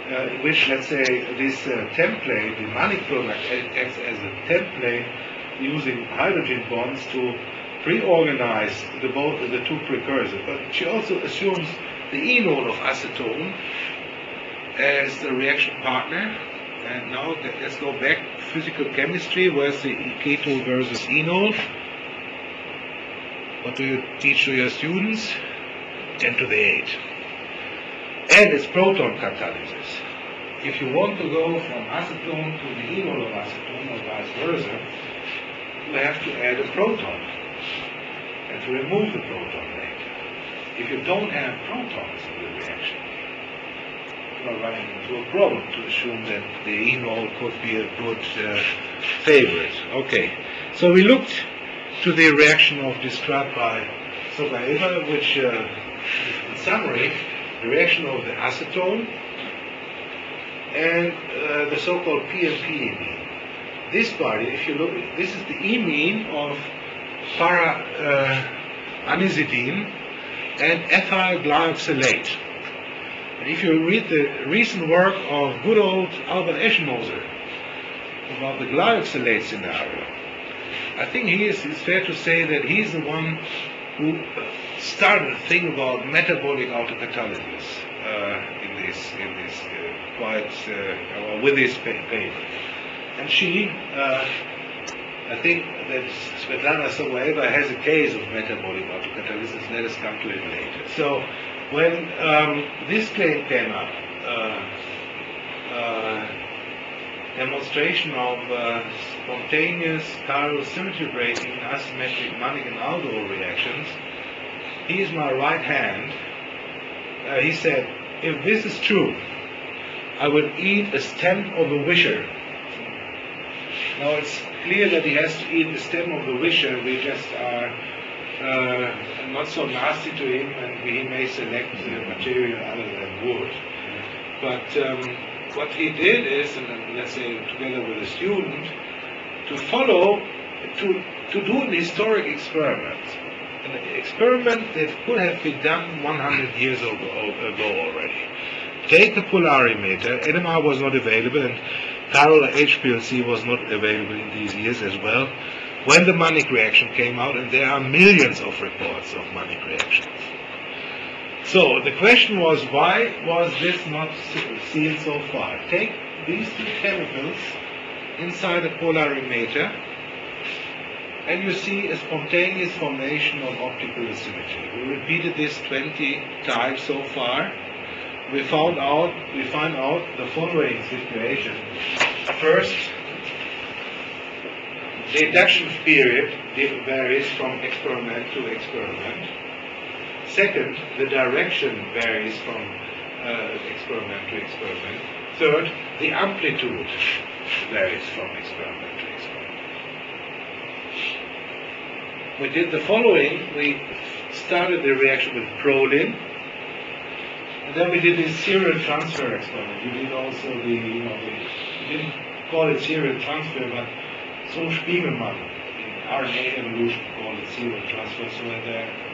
in which, let's say, this template, the Mannich product, acts as a template using hydrogen bonds to pre-organize the two precursors. But she also assumes the E node of acetone as the reaction partner. And now let's go back to physical chemistry. Where's the keto versus enol? What do you teach to your students? 10 to the 8. And it's proton catalysis. If you want to go from acetone to the enol of acetone or vice versa, you have to add a proton and to remove the proton later. If you don't have protons in the reaction, you are running into a problem to assume that the enol could be a good favorite. Okay, so we looked to the reaction described by Tsoboeva, which, in summary, the reaction of the acetone and the so-called PMP imine. This body, if you look, this is the imine of para-anizidine and ethyl glyoxylate. And if you read the recent work of good old Albert Eschenmoser about the glyoxylate scenario, I think it's fair to say that he's the one who started to think about metabolic autocatalysis with this paper. And she, I think that Svetlana Tsoboeva has a case of metabolic autocatalysis. Let us come to it later. So when this claim came up, demonstration of spontaneous chiral symmetry breaking in asymmetric Mannich and Aldol reactions, here's my right hand. He said, if this is true, I will eat a stem of a wisher. Now it's clear that he has to eat the stem of the wisher. We just are not so nasty to him, and he may select material other than wood. But what he did is, and let's say together with a student, to follow, to do an historic experiment. An experiment that could have been done 100 years ago already. Take the polarimeter. NMR was not available, and chiral HPLC was not available in these years as well, when the Mannich reaction came out, and there are millions of reports of Mannich reactions. So the question was, why was this not seen so far? Take these two chemicals inside a polarimeter, and you see a spontaneous formation of optical asymmetry. We repeated this 20 times so far. We find out the following situation. First, the induction period varies from experiment to experiment. Second, the direction varies from experiment to experiment. Third, the amplitude varies from experiment to experiment. We did the following. We started the reaction with proline, and then we did this serial transfer experiment. We did also we didn't call it serial transfer, but so Spiegelman in RNA evolution called it serial transfer, so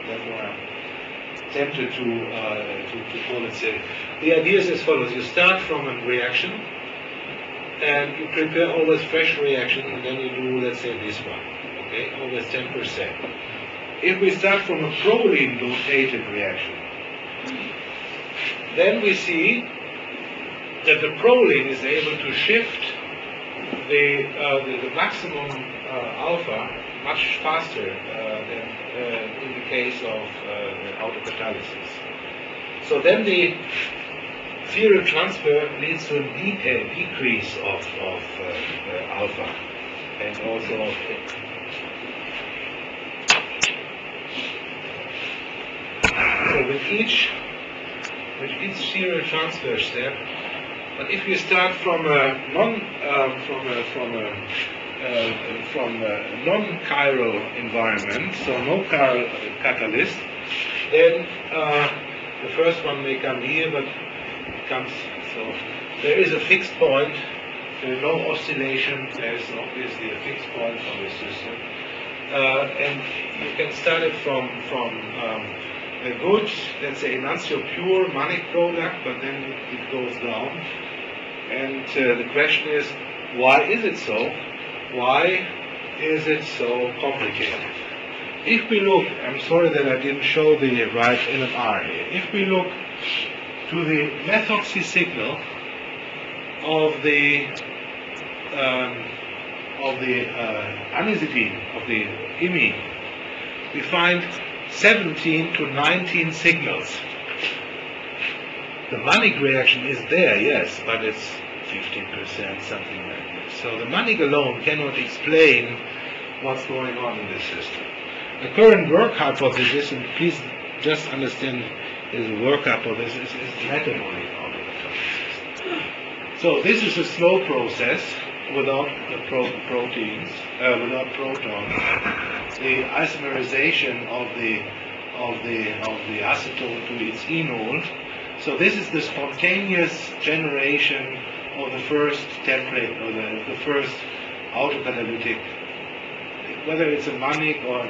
therefore I'm tempted to call it serial. The idea is as follows: you start from a reaction, and you prepare always fresh reaction, and then you do, let's say, this one, okay, always 10%. If we start from a proline-dotated reaction, then we see that the proline is able to shift the maximum alpha much faster than in the case of autocatalysis. So then the serial transfer leads to a decrease of alpha and also of so with each serial transfer step. But if you start from a non-chiral environment, so no chiral catalyst, then the first one may come here, but it comes, so there is a fixed point, there is no oscillation, there is obviously a fixed point on the system. And you can start it from a good, let's say, enantio pure manic product, but then it goes down. And the question is, why is it so? Why is it so complicated? If we look, I'm sorry that I didn't show the right NMR here. If we look to the methoxy signal of the anisidine, of the imine, we find 17 to 19 signals. The manic reaction is there, yes, but it's 15%, something like this. So the manic alone cannot explain what's going on in this system. The current work hypothesis, and please just understand is a work hypothesis, is metabolic autocatalysis. So this is a slow process without the proteins, without protons. The isomerization of the acetone to its enol. So this is the spontaneous generation of the first template, or the first autocatalytic. Whether it's a manic or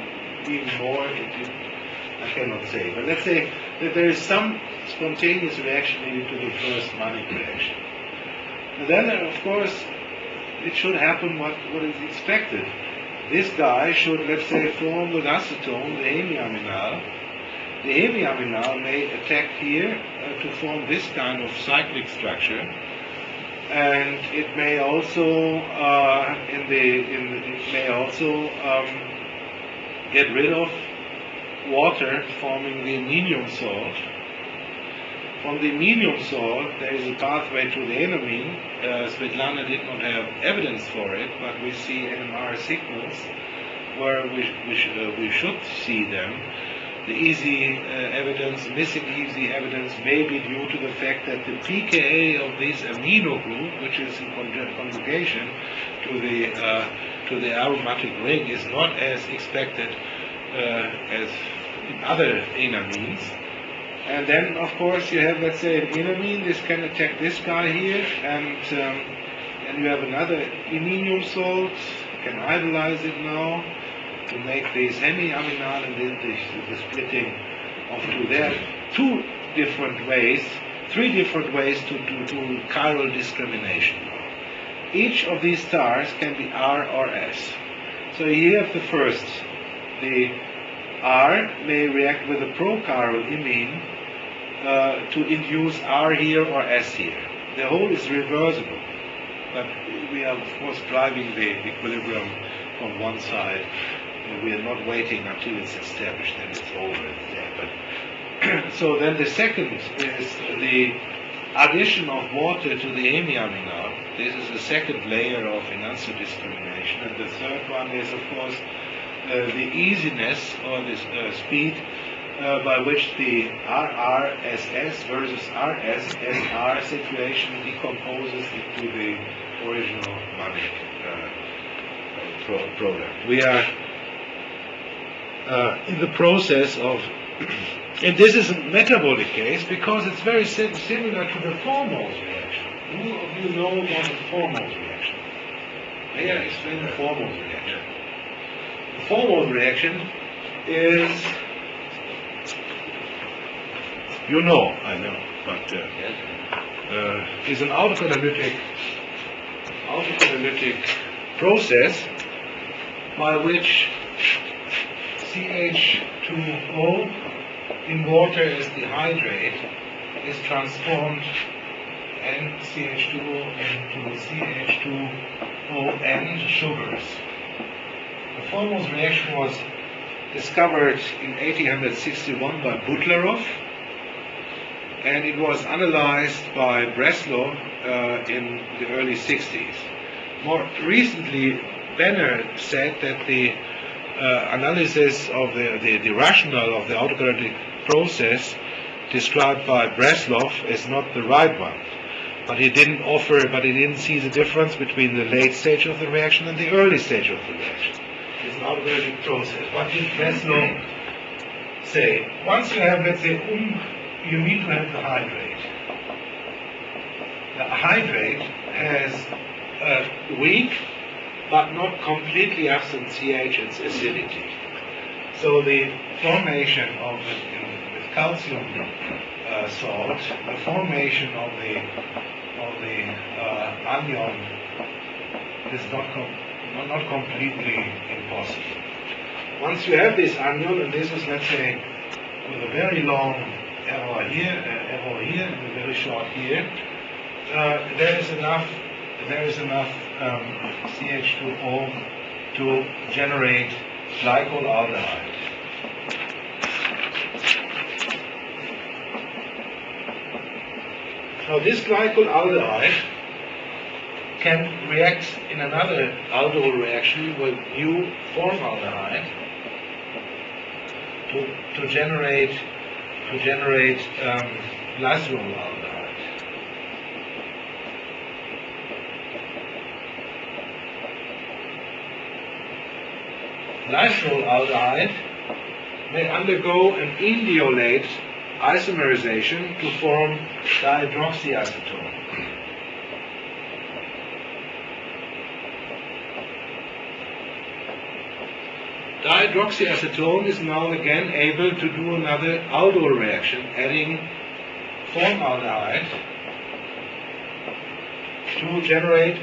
even more, I cannot say. But let's say that there is some spontaneous reaction leading to the first manic reaction. And then, of course, it should happen what is expected. This guy should, let's say, form with acetone, the hemiaminal. The hemiaminal may attack here to form this kind of cyclic structure, and it may also get rid of water, forming the iminium salt. From the iminium salt, there is a pathway to the enamine. Svetlana did not have evidence for it, but we see NMR signals where we should see them. The missing easy evidence may be due to the fact that the pKa of this amino group, which is in conjugation to the aromatic ring, is not as expected as in other enamines. And then, of course, you have, let's say, an enamine. This can attack this guy here, and you have another iminium salt. You can idolize it now to make this hemiaminal, and then the splitting of two. There are three different ways to chiral discrimination. Each of these stars can be R or S. So here you have the first. The R may react with a prochiral imine to induce R here or S here. The whole is reversible, but we are, of course, driving the equilibrium from one side. We are not waiting until it's established, then it's over there. But so then the second is the addition of water to the hemiaminal. This is the second layer of enantiomer discrimination. And the third one is, of course, the easiness or the speed by which the RRSS versus RSSR situation decomposes into the original manic product. We are in the process of And this is a metabolic case because it's very similar to the Formose reaction. Who of you know about the Formose reaction? May I explain the Formose reaction? The Formose reaction is, you know, I know, but is an autocatalytic process by which CH2O in water as the hydrate is transformed and CH2O into CH2O and sugars. The Formose reaction was discovered in 1861 by Butlerov, and it was analyzed by Breslau in the early 60s. More recently, Benner said that the analysis of the rationale of the autocatalytic process described by Breslau is not the right one. But he didn't see the difference between the late stage of the reaction and the early stage of the reaction. It's an autocatalytic process. What did Breslau say? Once you have, let's say, you need to have the hydrate. The hydrate has a weak but not completely absent CH, its acidity. So the formation of with calcium salt, the formation of the anion is not completely impossible. Once you have this anion, and this is, let's say, with a very long arrow here, and a very short here, there is enough CH2O to generate glycolaldehyde. Now this glycolaldehyde can react in another aldol reaction with new formaldehyde to generate glycerol-aldehyde. Glycerol-aldehyde may undergo an indiolate isomerization to form dihydroxyacetone. Dihydroxyacetone is now again able to do another aldol reaction, adding formaldehyde to generate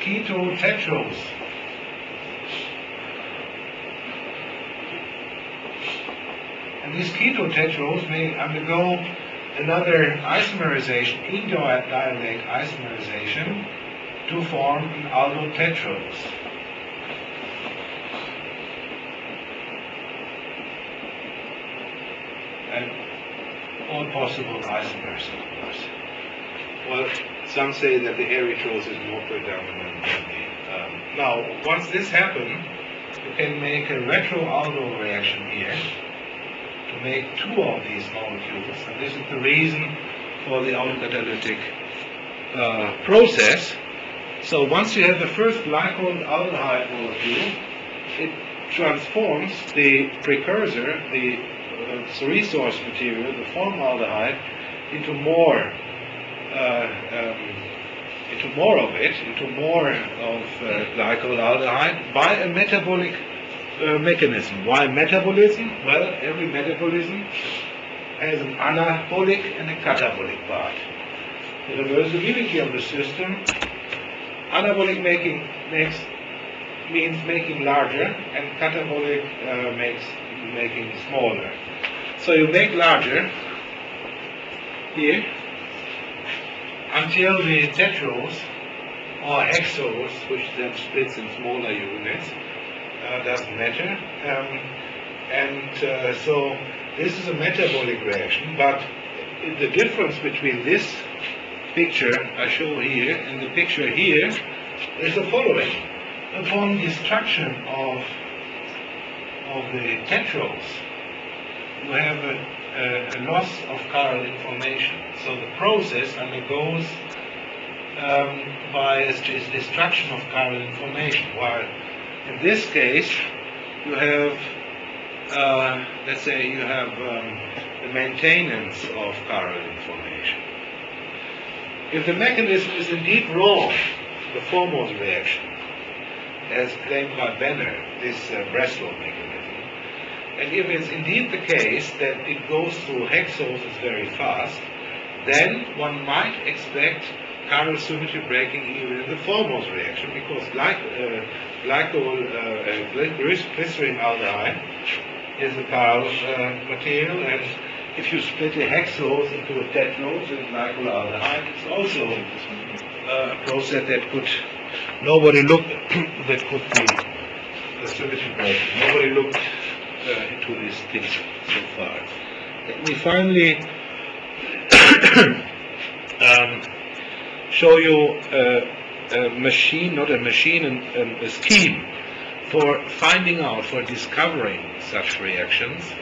ketotetrose. And this ketotetrose may undergo another isomerization, indiolate isomerization, to form an aldotetrose. And all possible isomers, of course. Well, some say that the erythrose is more predominant than the... now, once this happens, you can make a retroaldol reaction here to make two of these molecules, and this is the reason for the autocatalytic process. So once you have the first glycolaldehyde molecule, it transforms the precursor, the resource material, the formaldehyde, into more of glycolaldehyde by a metabolic mechanism. Why metabolism? Well, every metabolism has an anabolic and a catabolic part. The reversibility of the system, anabolic means making larger, and catabolic makes making smaller. So you make larger here until the tetrose or hexose, which then splits in smaller units, doesn't matter. So this is a metabolic reaction, but the difference between this picture I show here and the picture here is the following. Upon destruction of the tetrose, you have a loss of chiral information. So the process undergoes by destruction of chiral information, while in this case you have let's say you have the maintenance of chiral information. If the mechanism is indeed wrong, the foremost reaction, as claimed by Benner, this Breslow mechanism, and if it's indeed the case that it goes through hexoses very fast, then one might expect chiral symmetry breaking even in the foremost reaction, because glycerin-aldehyde is a chiral material, and if you split a hexose into a tetrose in glycolaldehyde, it's also a process that could nobody looked that could be a symmetry breaking. Nobody looked into these things so far. Let me finally show you a machine, not a machine, a scheme for finding out, for discovering such reactions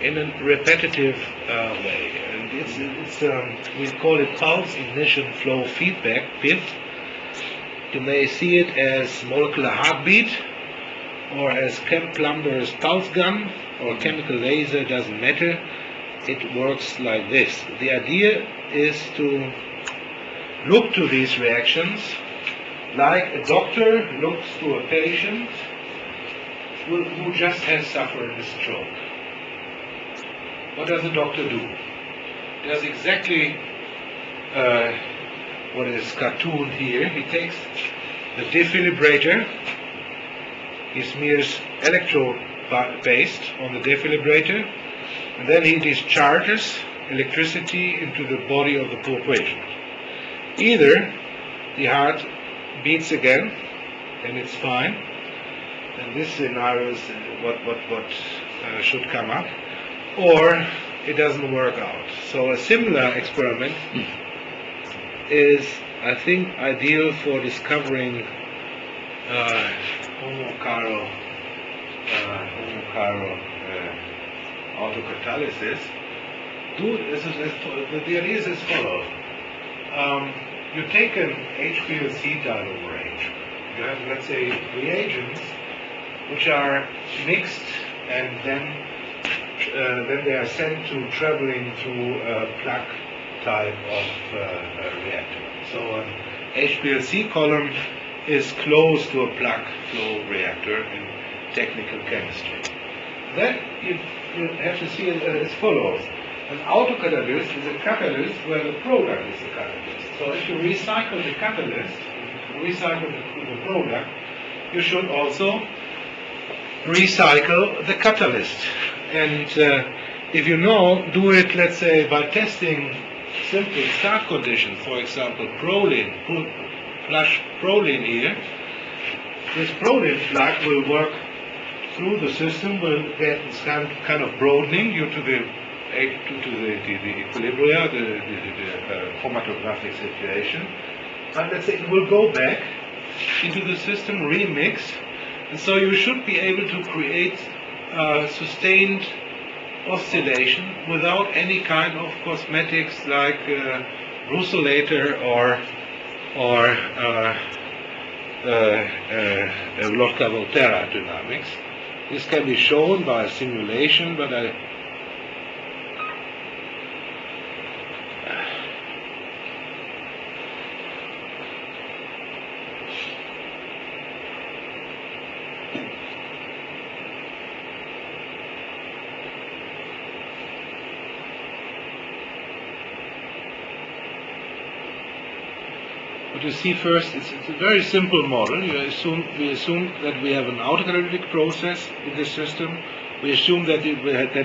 in a repetitive way. And we call it pulse ignition flow feedback, PIF. You may see it as molecular heartbeat, or as Kemp Plumber's pulse gun, or chemical laser, doesn't matter. It works like this. The idea is to look to these reactions like a doctor looks to a patient who just has suffered a stroke. What does the doctor do? He does exactly what is cartooned here. He takes the defibrillator, he smears electrode paste on the defibrillator, and then he discharges electricity into the body of the poor patient. Either the heart beats again and it's fine, and this scenario is what should come up, or it doesn't work out. So a similar experiment is, I think, ideal for discovering homochiral autocatalysis. The idea is as follows. You take an HPLC diode arrangement. You have, let's say, reagents which are mixed, and then they are sent to traveling through a plug type of reactor. So an HPLC column is close to a plug flow reactor in technical chemistry. Then you have to see it as follows. An autocatalyst is a catalyst where the product is the catalyst. So if you recycle the catalyst, recycle the product, you should also recycle the catalyst. And if you know, do it, let's say, by testing simple start conditions. For example, proline, flush proline here. This proline plug will work through the system, will get this kind of broadening due to the equilibria, the chromatographic situation. And let's say it will go back into the system, remix, and so you should be able to create sustained oscillation without any kind of cosmetics like Russolator or Lotka-Volterra dynamics. This can be shown by a simulation, but But you see, first, it's a very simple model. We assume that we have an autocatalytic process in the system. We assume that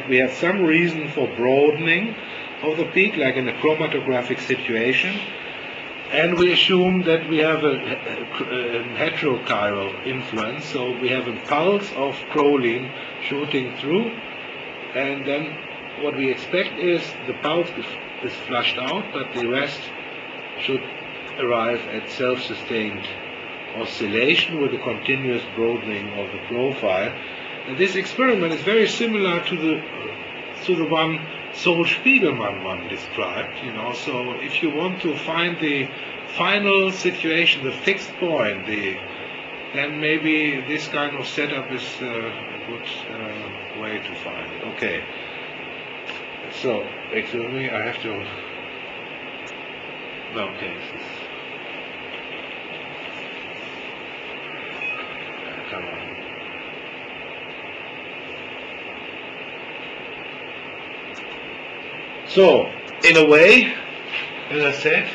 we have some reason for broadening of the peak, like in a chromatographic situation. And we assume that we have a heterochiral influence, so we have a pulse of proline shooting through, and then what we expect is the pulse is flushed out, but the rest should arrive at self-sustained oscillation with a continuous broadening of the profile. And this experiment is very similar to the one Sol-Spiegelman one described. So if you want to find the final situation, the fixed point, the then maybe this kind of setup is a good way to find it. Okay. So, excuse me, I have to. No, okay. Come on. So, in a way, as I said,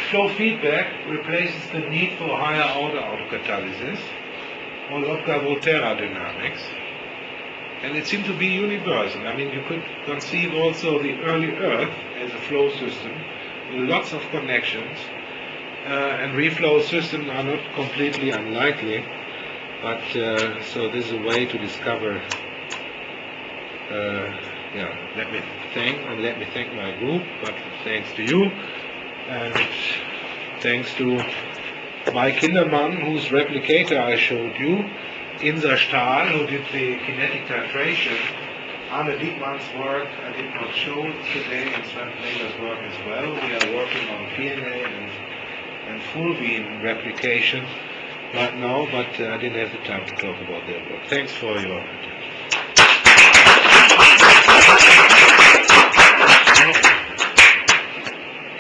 flow feedback replaces the need for higher order autocatalysis or Lotka-Volterra dynamics, and it seemed to be universal. I mean, you could conceive also the early Earth as a flow system with lots of connections, and reflow systems are not completely unlikely, but so this is a way to discover. Let me thank my group, but thanks to you, and thanks to Mike Kindermann, whose replicator I showed you, Insa Stahl, who did the kinetic titration, Arne Diekmann's work I did not show today, and Sven Plegler's work as well. We are working on PNA and full beam replication right now, but I didn't have the time to talk about their work. Thanks for your attention.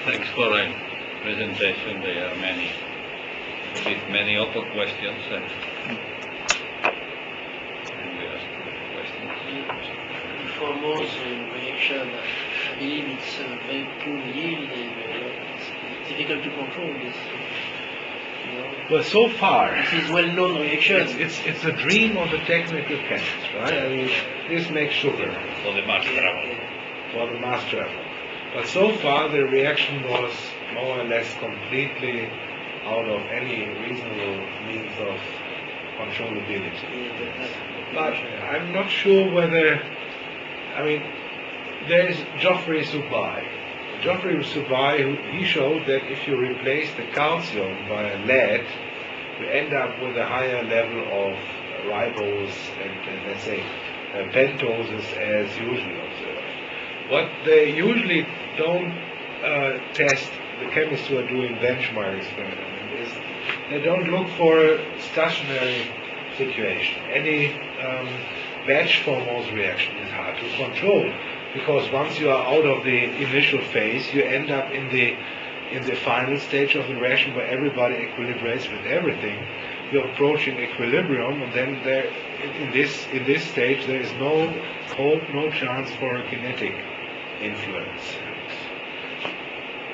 Thanks for the presentation. There are many other questions. And we ask questions. For Morse reaction, I believe it's very poor yield. It's difficult to control this. Well, so far, This is well-known reaction. it's a dream of the technical chemist, right? I mean, this makes sugar For the mass travel. for the mass travel. But so far, the reaction was more or less completely out of any reasonable means of controllability. But I'm not sure whether, I mean, there is Geoffrey Subai. Geoffrey Subai, he showed that if you replace the calcium by a lead, you end up with a higher level of ribose and let's say pentoses as usually observed. What they usually don't test, the chemists who are doing benchmark experiments, is they don't look for a stationary situation. Any batch formose reaction is hard to control, because once you are out of the initial phase, you end up in the final stage of the reaction where everybody equilibrates with everything. You're approaching equilibrium, and then in this stage there is no hope, no chance for a kinetic influence.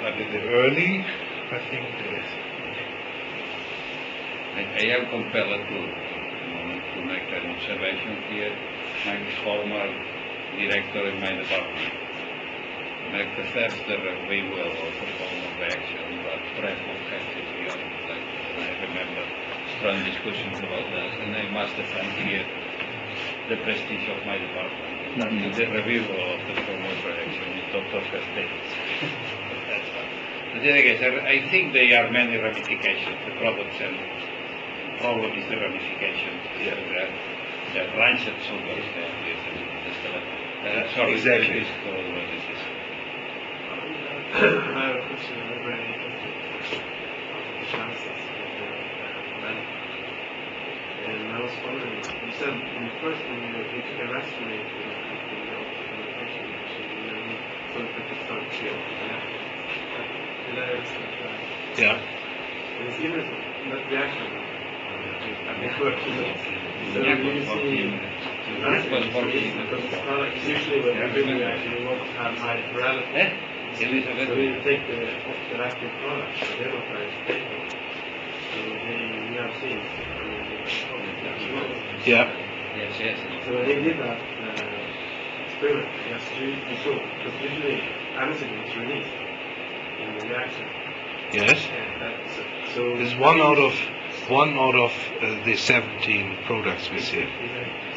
But in the early, I think there is. I am compelled to make an observation here. My former director in my department make the first review of the formal reaction, but Breslau has it beyond. I remember strong discussions about that, and I must defend here the prestige of my department. In the review of the formal reaction, Dr. Castells. But in any case, I think there are many ramifications. The products and problem is the ramification. The rancid sugars sorry, Exactly. this is called what is this? I have a question very interesting of the chances of the men. And I was wondering, you said when you took a rest rate in the optimization machine, and then so that it started to feel did I understand that? Yeah. And it's even that reaction, I think working with so Yeah, you see because it's not like usually when you're doing reaction you want to have high parameters. Elizabeth. So you take the off-the-reactive products, so they're not very stable. So we have seen, Yeah. Yes. So when they did that experiment, yes, you saw, because usually anisine is released in the reaction. Yes. So This is one out of the 17 products we see.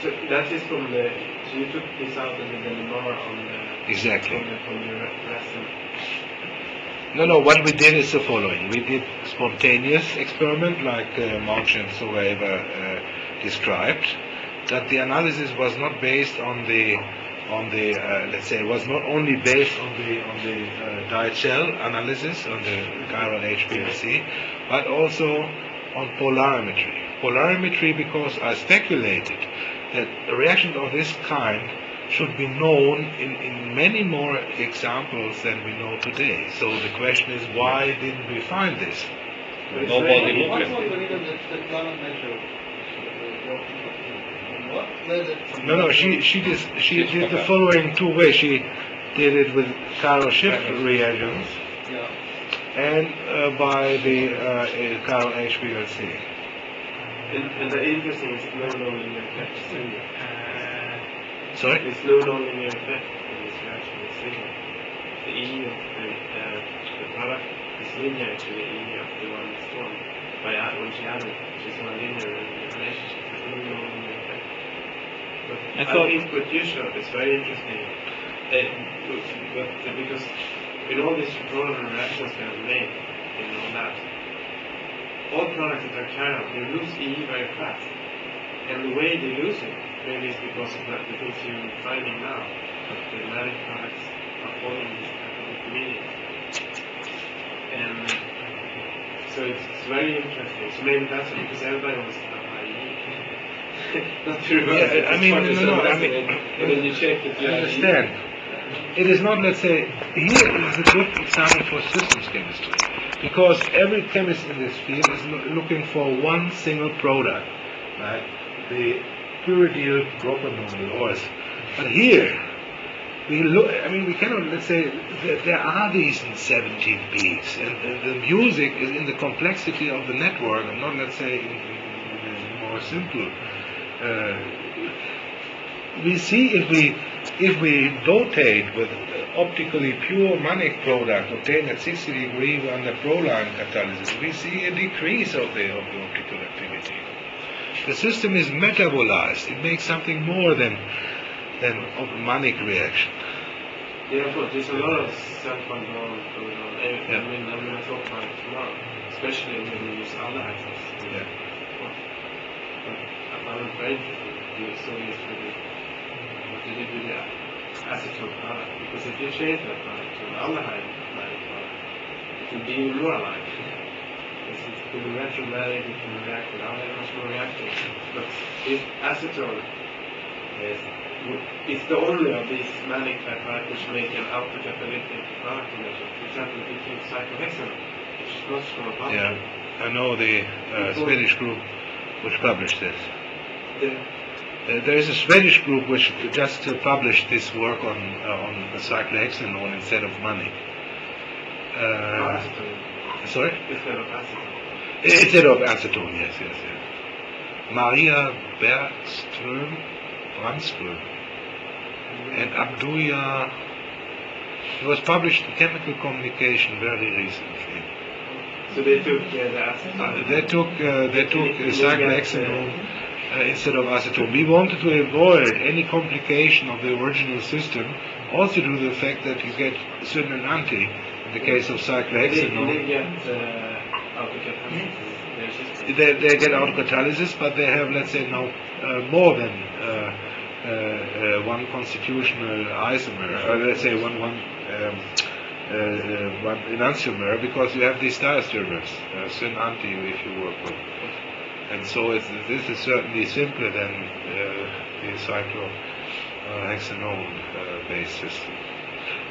So that is from the, so you took this out and then the bar on the, Exactly. from the resin. No, what we did is the following. We did spontaneous experiment like Mauch and Sogaeva described, that the analysis was not based on the let's say, it was not only based on the diet shell analysis, on the chiral HPLC, but also on polarimetry. Polarimetry because I speculated that reactions of this kind should be known in many more examples than we know today. So the question is, why didn't we find this? Nobody looked What at was it. the reason that Svetlana measured the optical field? And what led it from No, she did the following two ways. She did it with Carol Schiff reagents Yeah. and by the Carol HPLC. And the interesting is no nonlinear effect signal. Sorry? It's no nonlinear effect in this reaction with signal. The E of the product is linear to the E of the one that's formed when she added, which is non-linear in the relationship. There's no nonlinear effect. But I think what you showed is very interesting. Because in all these petroleum reactions that are made in all that, all products that are carried out, they lose E very fast. And the way they lose it maybe is because of the things you're finding now. That the manic products are forming this type of intermediate. And so it's very interesting. So maybe that's because everybody wants to have high E. Not to reverse it. I mean, But then you check that you I have understand. It is not, let's say, here is a good example for systems chemistry, because every chemist in this field is looking for one single product, right? The pyridyl propanol oils. But here, we look, I mean, we cannot, let's say, there are these 17 beats, and the music is in the complexity of the network, and not, let's say, in a more simple. We see if we dotate with optically pure manic product obtained at 60 degrees under proline catalysis, we see a decrease of the optical activity. The system is metabolized. It makes something more than a manic reaction. Yeah, but there's a lot of self-control going on. I mean, I'm going to talk about it tomorrow, especially when we use aldehydes. Yeah. But I'm very interested in so used to the what you did with the acetone product, because if you change that product to an aldehyde manic product, it will be even more alive. It can be retromatic, it can react without any much more reacting. But if acetone it's the only of these manic type products which make an autocatalytic product relation. For example, if you take cyclohexanol, which is much more abundant. Yeah, I know the Swedish group which published this. There is a Swedish group which just published this work on the cyclohexanol instead of manic. Sorry? Instead of acetone. Instead of acetone, yes. Maria Brandström and Abduya. It was published in Chemical Communication very recently. So they took the acetone. They took cyclohexanol instead of acetone. We wanted to avoid any complication of the original system, also due to the fact that you get syn and anti in the case of cyclohexanol. They get autocatalysis. They get autocatalysis, but they have, let's say, now more than one constitutional isomer, or let's say one enantiomer, because you have these diastereomers, syn anti, if you work with. And so this is certainly simpler than the cyclohexanol based system.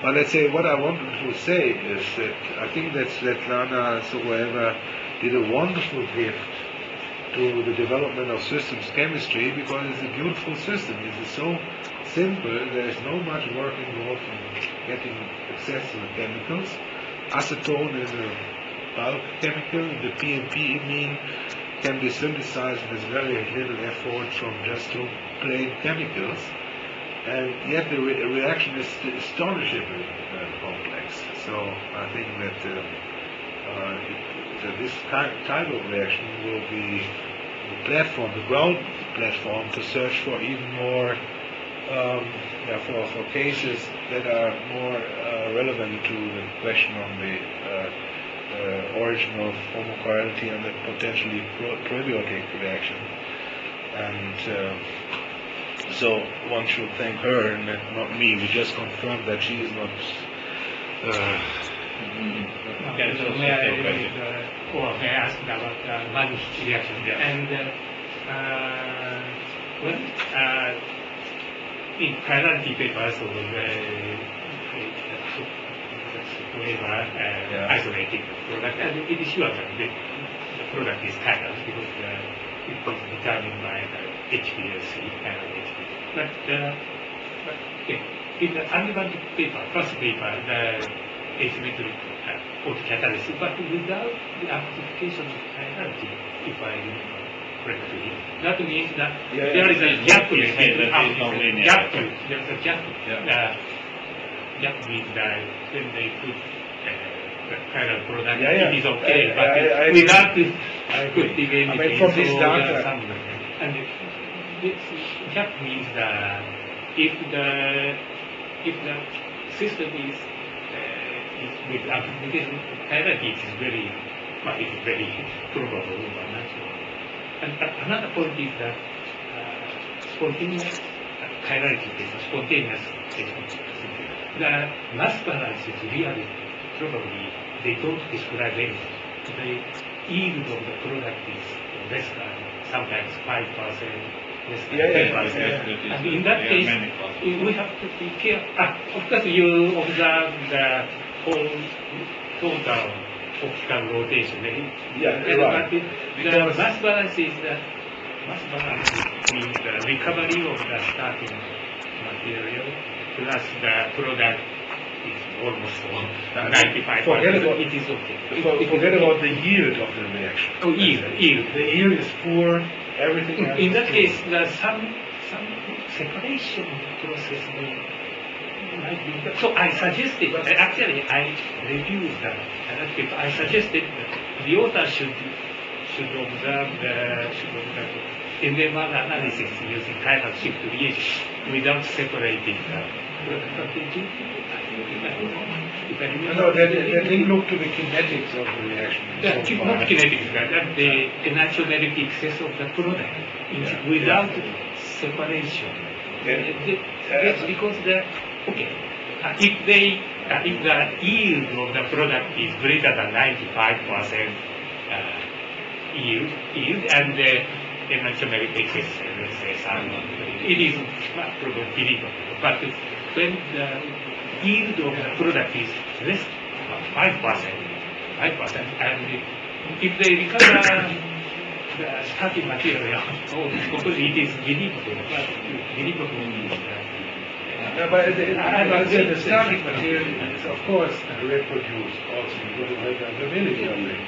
But let's say what I wanted to say is that I think that Svetlana Suroeva did a wonderful gift to the development of systems chemistry, because it's a beautiful system. It is so simple. There is no much work involved in getting access to the chemicals. Acetone is a bulk chemical. The PMP imine can be synthesized with very little effort from just two plain chemicals, and yet the reaction is astonishingly complex. So I think that this type of reaction will be the ground platform to search for even more, for cases that are more relevant to the question on the origin of homochirality and the potentially prebiotic reaction. And so one should thank her and not me. We just confirmed that she is not Yeah, it's also may I okay, read, or may I ask about Mag's reaction? Yeah. And when in priority papers of whatever isolated product, and it is sure that the product is chiral because it was determined by the HPLC, chiral HPLC. But in the underground paper, first paper, the asymmetric autocatalysis, but without the amplification of chirality, if I remember correctly. That means that there is a gap in the gap. There's a gap. Gap means that when they put the chiral product, it is okay, but without putting anything, from this data, and this gap means that if the system is with amplification chirality, it is very probable or natural. And another point is that spontaneous chirality case, spontaneous case, the mass balance is really probably they don't describe anything. The yield of the product is less than sometimes 5%, less than 10%. And in that case, we have to be careful. Of course, you observe the whole total optical rotation. Right. The mass balance is means the recovery of the starting material plus the product is almost 95%. It is okay. Forget about the yield of the reaction. Oh, yield. The yield is poor. Everything else. In that case, there's some separation process might be. So I suggested. Actually, I reviewed that. I suggested that the author should observe NMR analysis using chiral shift reagent without separating the product. No, they didn't look to the kinetics of the reaction. Not kinetics, but the enantiomer excess of the product without separation. That's because if the yield of the product is greater than 95% yield and the enantiomer excess, let's say, it is probably believable. But when the yield of the product is less than 5%, and if they recover the starting material, it is believable. But believable means the starting material is, of course, reproduced also because of the availability of it.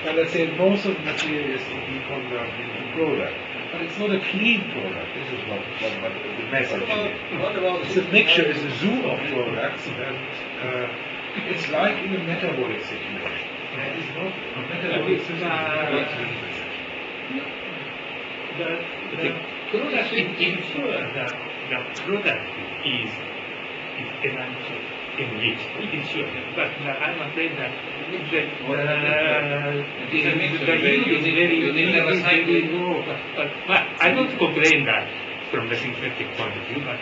And let's say most of the material is to be converted into product. But it's not a clean product. This is what the message is. It's a mixture, it's a zoo of products, and it's like in a metabolic situation. It's not a metabolic situation. The product is the product is enriched. It is sure, but I'm afraid that the yield is very low. But I don't complain that from the synthetic point of view, but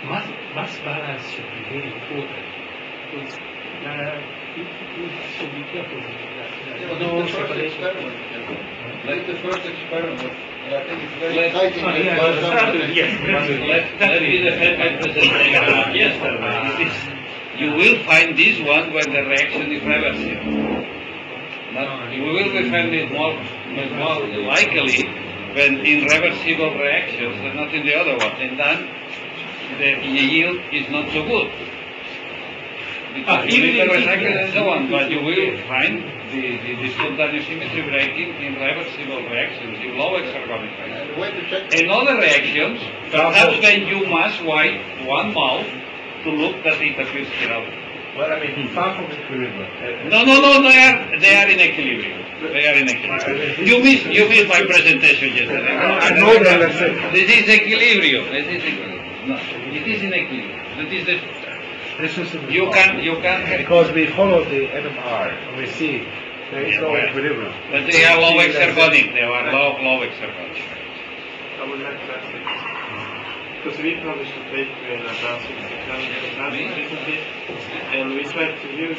mass balance should be very important. Because we should be careful with No separation. Like the first experiment, and I think it's very Let me defend my presentation. Yes, you will find this one when the reaction is reversible. But you will find it more likely when in reversible reactions and not in the other one. And then the yield is not so good. Because you need to recycle and so on, but you will find the spontaneous symmetry breaking in reversible reactions, in low exergonic reactions. In other reactions, perhaps when you mass wide one mouth to look that it appears chiral. Well, I mean, far from equilibrium. No, they are in equilibrium. They are in equilibrium. You missed my presentation yesterday. I know that. This is equilibrium. No, it is in equilibrium. That is the. You can because we follow the NMR and we see there is no equilibrium. But they are low exergonic. They are low exergonic. I would like to ask because we published a paper in Advanced recently, and we tried to use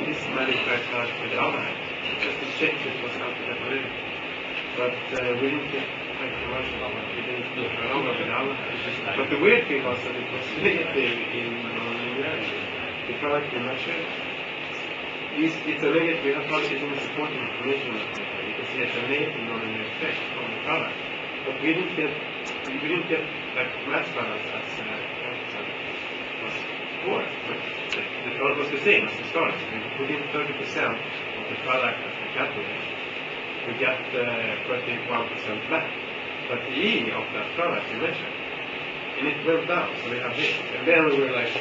this magic criteria with aldehyde, just to check if it was alpha-catalytic. But we didn't get quite commercial on it. We didn't do it over with aldehyde. But the weird thing was that it was negative in nonlinearity. The product we measured, it's a negative. We have published in the supporting information on the paper. You can see it's a negative nonlinear effect on the product. But we didn't get like mass balance as was before. The product was the same as the start. We put in 30% of the product as we calculated. We got 31% back. But the E of that product we measured, and it went down. So we have this, and then we were like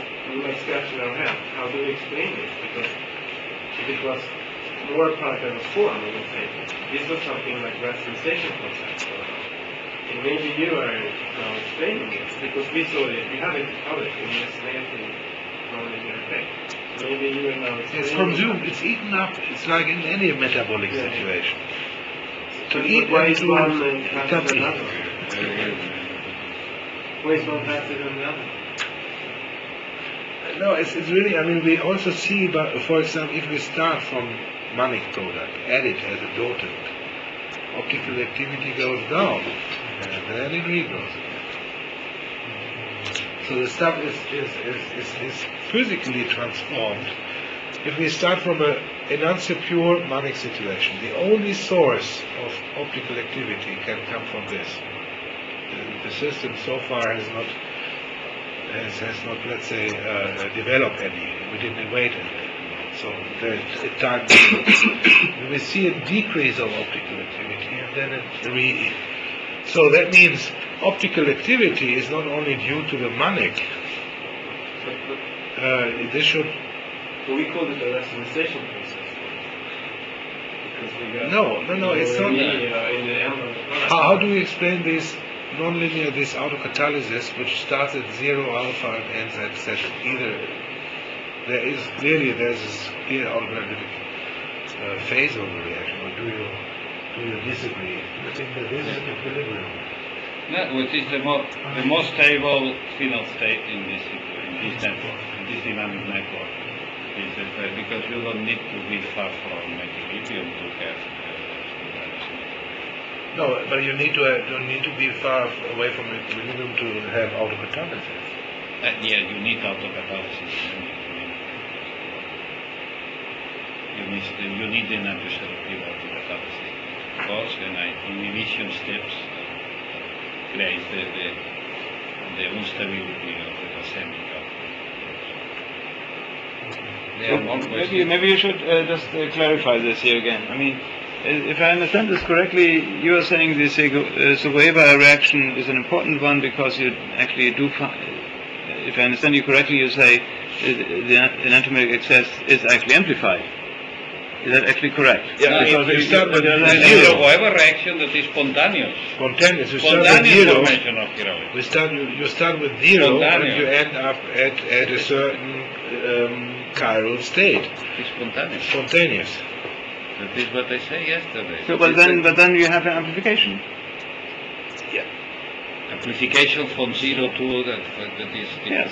scratching our head. How do we explain this? Because if it was more product that was formed, we would say this was something like rationalization process. And maybe you are now explaining this, because we saw it, we have it published in this negative nonlinear effect. Maybe you are now explaining. It's consumed, it's eaten up, it's like in any metabolic situation. So To eat why is and one to faster than the eat. other? Why is one faster than the other? No, it's really, I mean, we also see, but for example, if we start from manic product, add it as a dotant, optical activity goes down, and then it regrows again. So the stuff is physically transformed. If we start from an enantiomer manic situation, the only source of optical activity can come from this. The system so far has not, let's say, developed any. We didn't wait any. So there's a time. We see a decrease of optical activity, and then it so that means optical activity is not only due to the manic. This should. But we called it a rationalization process. Because we got No, it's not. in the end of the product. How do we explain this nonlinear, this autocatalysis, which starts at 0 alpha and ends at Z? Either there's this clear autocatalytic phase of the reaction, or do you disagree? You think that this is an equilibrium? No, which is the most stable final state in this network, in this dynamic network. Because you don't need to be far from equilibrium to have. No, but you need to be far away from equilibrium to have autocatalysis. Yeah, you need autocatalysis. You need the non-selective autocatalysis. Because inhibition steps create the instability of the racemic So maybe you should just clarify this here again. I mean, if I understand this correctly, you are saying the Segueva reaction is an important one because you actually do. If I understand you correctly, you say the enantiomeric excess is actually amplified. Is that actually correct? Yeah, because you start with The Segueva reaction that is spontaneous. Spontaneous. You start with Spontaneous zero. formation of heroic. You start with 0, and Spontaneous. you end up at a certain chiral state. It's spontaneous. Spontaneous. That is what I said yesterday. So, but then you have an amplification. Amplification from 0 to that is Yes.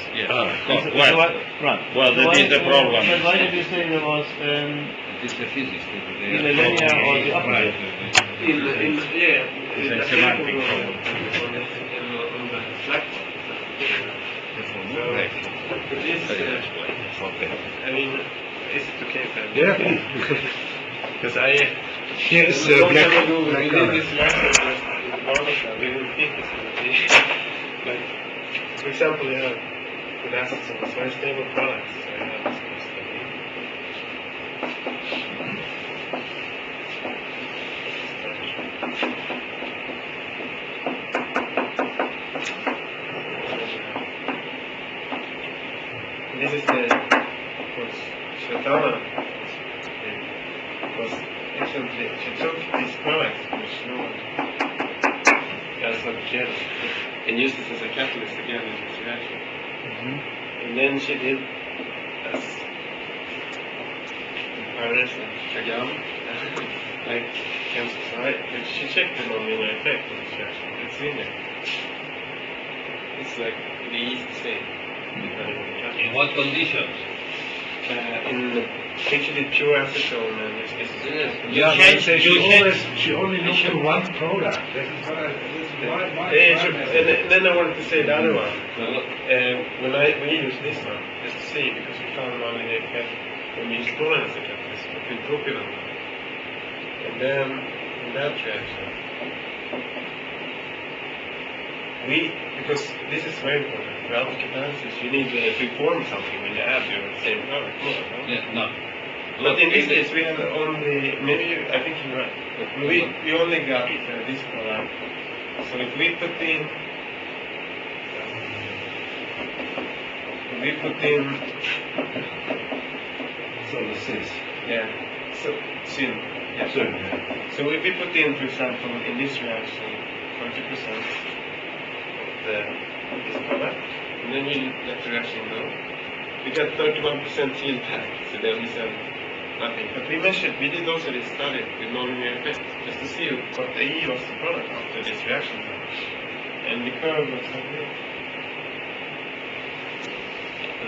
Right. Well, that is the problem. But why did you say there was It is the physics. in the linear or the opposite? It's a semantic problem. On the slack I mean, is it okay if I... Yeah. Because I... Here is a long black. time ago, we black did color. this last with Barnabas, we didn't think this would be... Like, for example, you have with acids and it's very stable products, so you have this This is the, of course, Svetlana was excellently, she took these products, which no one else had yet, and used it as a catalyst again in this reaction. And then she did, as in Paris and Chagall, like cancer, she checked the nonlinear effect of this reaction. It's linear. it's like the yeast state. In what conditions? In actually pure acetone and She only looked to one product. This is what then I wanted to say the other one. We use this one, just to see, because we found one in the effect when we use tolerance catalyst, with propylene. And then in that reaction, because this is very important, for alpha catalysis, you need to form something when you add your same product. No. But in this case, we have only, I think you're right. We only got this product. So if we put in, So the cis. sin. Yeah. So if we put in, for example, in this reaction, 40% of this product, and then we let the reaction go, we got 31% yield back. So then we said nothing. But we did also this study with nonlinear effect, just to see what the E was the product after this reaction. And the curve was like this.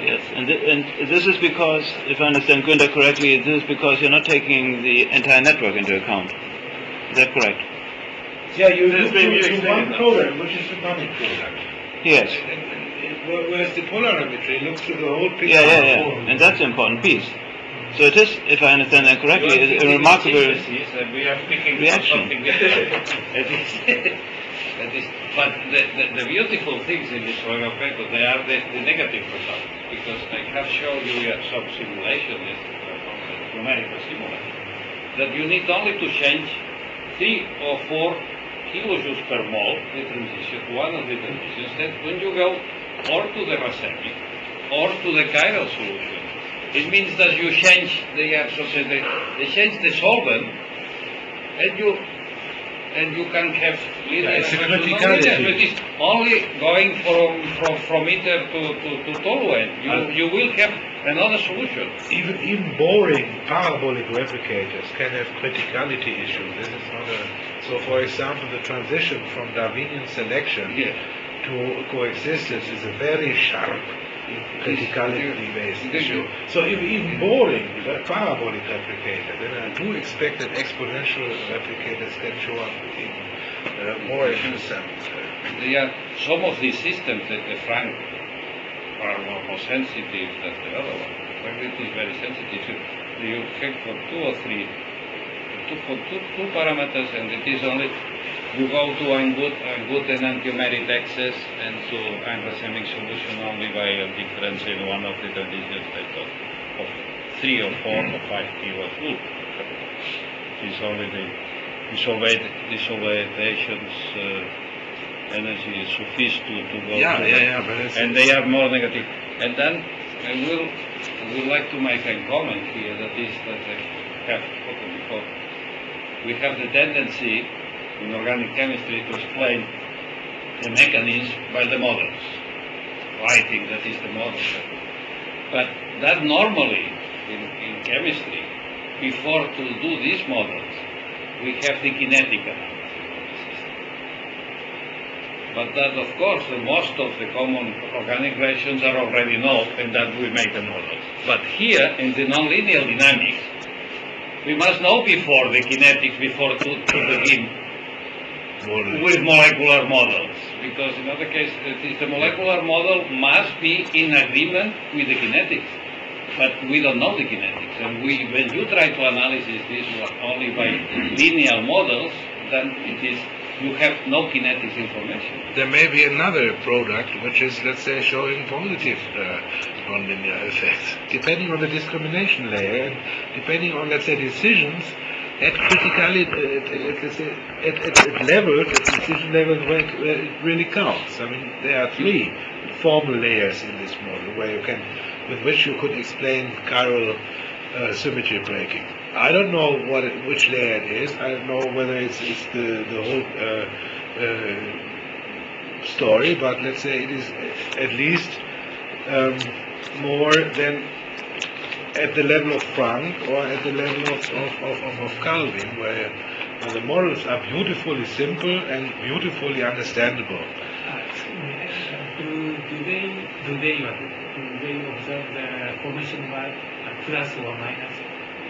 Yes, and this is because, if I understand Günther correctly, this is because you're not taking the entire network into account. Is that correct? Yeah, you look to one product, which is the tonic product. Yes. Whereas the polarimetry looks to the whole picture. Yeah. And that's an important piece. So it is, if I understand that correctly, a remarkable we are speaking reaction. Something different. But the beautiful things in this program paper, they are the negative results. Because I have shown you some simulation, numerical simulation, that you need only to change 3 or 4 kilojoules per mole, the transition, one of the transitions, that when you go or to the racemic or to the chiral solution, it means that you change they change the solvent, and you can have linear it's a effect. criticality. It is only going from ether to toluene. You will have another solution. Even boring parabolic replicators can have criticality issues. This is not so. For example, the transition from Darwinian selection to coexistence is a very sharp criticality-based issue. So even boring parabolic replicator, then I do expect that exponential replicators can show up even more interesting. Some of these systems that the Frank are more sensitive than the other one. It is very sensitive. You check for 2 or 3, two parameters, and it is only you go to good enantiomer excess and to racemic solution only by a difference in one of the transitions of 3 or 4 or 5 kilojoule. It is only the dissolvation's energy is sufficient to go and they are more negative. And then I will like to make a comment here that I have spoken before. We have the tendency in organic chemistry to explain the mechanism by the models, writing that is the model. But that normally in chemistry, before to do these models, we have the kinetic analysis of the system. But that, of course, most of the common organic reactions are already known, and that we make the models. But here, in the nonlinear dynamics, we must know before the kinetics, before to begin with molecular models, because in other case, the molecular model must be in agreement with the kinetics, but we don't know the kinetics, and when you try to analyze this only by linear models, then you have no kinetics information. There may be another product which is, let's say, showing positive nonlinear effects, depending on the discrimination layer, and depending on, let's say, decisions at criticality, at levels, at decision levels where it really counts. I mean, there are 3 formal layers in this model with which you could explain chiral symmetry breaking. I don't know which layer it is. I don't know whether it's the whole story, but let's say it is at least more than at the level of Frank or at the level of Calvin, where the models are beautifully simple and beautifully understandable. they observe the formation by plus or minus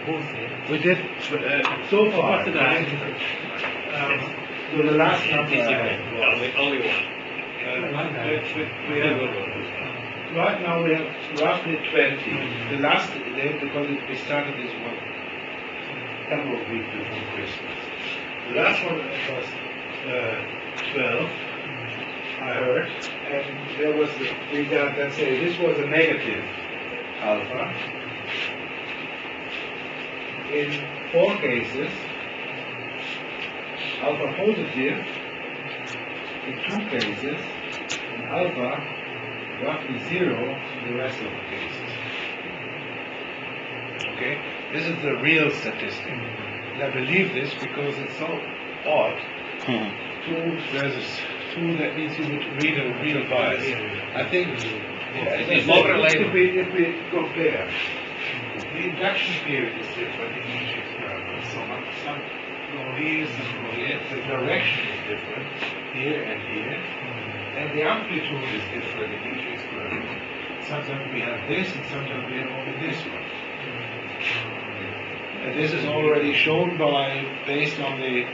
both. We did so far. What's the The last number. Only one. We have, right now we have roughly 20. The last day, because we started this one couple of weeks before Christmas. The last one was 12, I heard, and there was, we got, let's say, this was a negative alpha. In 4 cases, alpha positive. In 2 cases, in alpha, roughly 0 in the rest of the cases. Okay? This is the real statistic. And I believe this because it's so odd. 2 that means you would read a real bias. I think It's more related. if we compare, the induction period is different in each experiment. So some go here, some go here. The direction is different here and here. And the amplitude is different in each experiment. Sometimes we have this, and sometimes we have only this one. And this is already shown based on the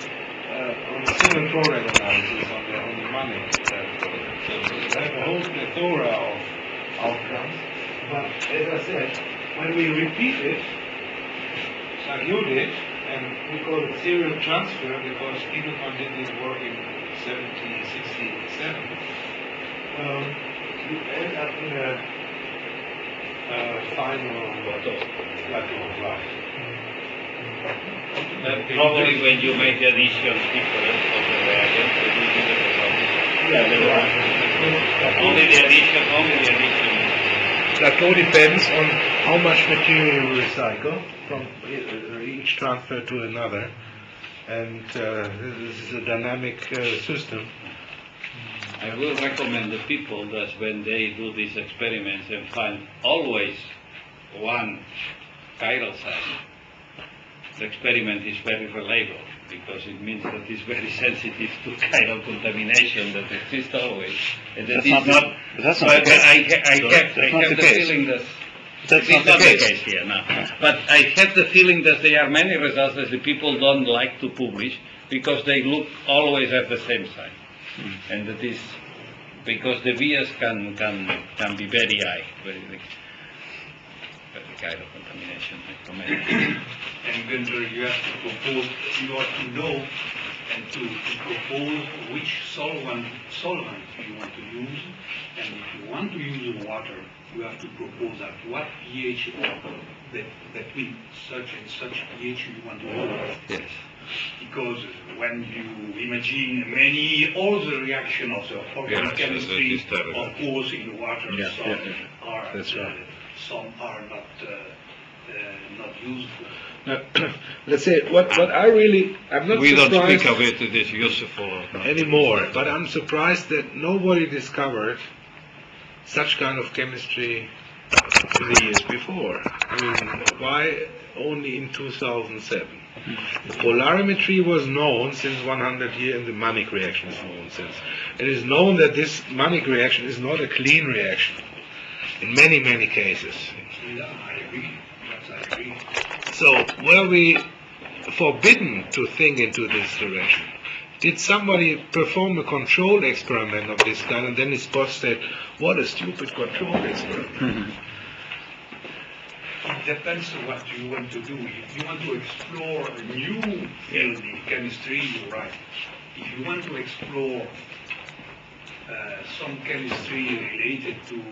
single product analysis on the money product. So we have a whole plethora of outcomes. But as I said, when we repeat it, like you did, and we call it serial transfer because Edelman did this work in 1767, you end up in a final plateau, right? Probably when you make the addition difference of the reagent, it will be the result. Yeah, Only the addition. Plateau depends on how much material you recycle from each transfer to another, and this is a dynamic system. I will recommend the people that when they do these experiments and find always one chiral sign, the experiment is very reliable because it means that it's very sensitive to chiral contamination that exists always. And that That's not the case. I have the feeling that That's it's not the case. here now. But I have the feeling that there are many results that the people don't like to publish because they look always at the same sign. And that is because the bias can be very high, very chiral contamination. And Günther, you have to propose, you ought to know and to propose which solvent you want to use. And if you want to use water, you have to propose at what pH or between such and such pH you want to use. Yes. Because when you imagine many other reactions of the organic chemistry, that is terrible. of course, in the water, That's right. some are not useful. Let's say I'm not We don't surprised speak of it, it is useful or not. anymore, but I'm surprised that nobody discovered such kind of chemistry in the years before. I mean, why only in 2007? The polarimetry was known since 100 years, and the Mannich reaction is known since. It is known that this Mannich reaction is not a clean reaction in many, many cases. Yeah, I agree. Yes, I agree. So were we forbidden to think into this direction? Did somebody perform a control experiment of this kind, and then his boss said, "What a stupid control experiment"? It depends on what you want to do. If you want to explore a new field in chemistry, you're right. If you want to explore some chemistry related to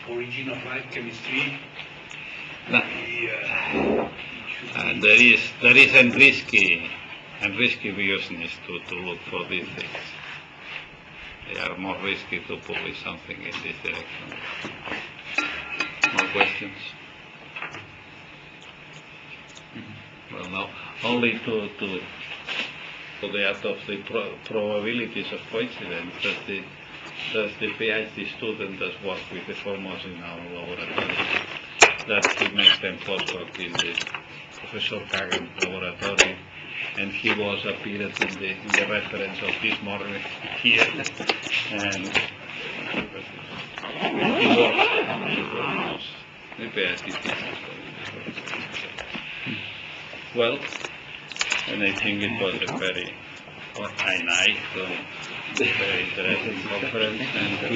origin of life chemistry, There is a risky business to look for these things. They are more risky to publish something in this direction. More questions? Well, no, only to the out of the probabilities of coincidence that the PhD student does work with the foremost in our laboratory, that he makes them postdoc in the Professor Kagan laboratory, and he was appeared in the reference of this morning here, and it works. Maybe I did this. Well, and I think it was a very nice, very interesting conference. And,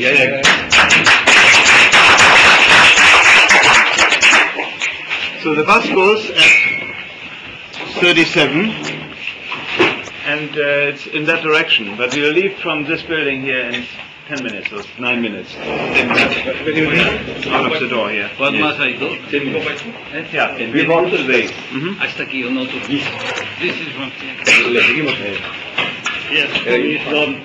So the bus goes at 37, and it's in that direction. But we'll leave from this building here in 10 minutes or 9 minutes. Out of the door here. what must I do? Yeah, we walk today. Hasta aquí o no to. This is one thing. Yes, it's done.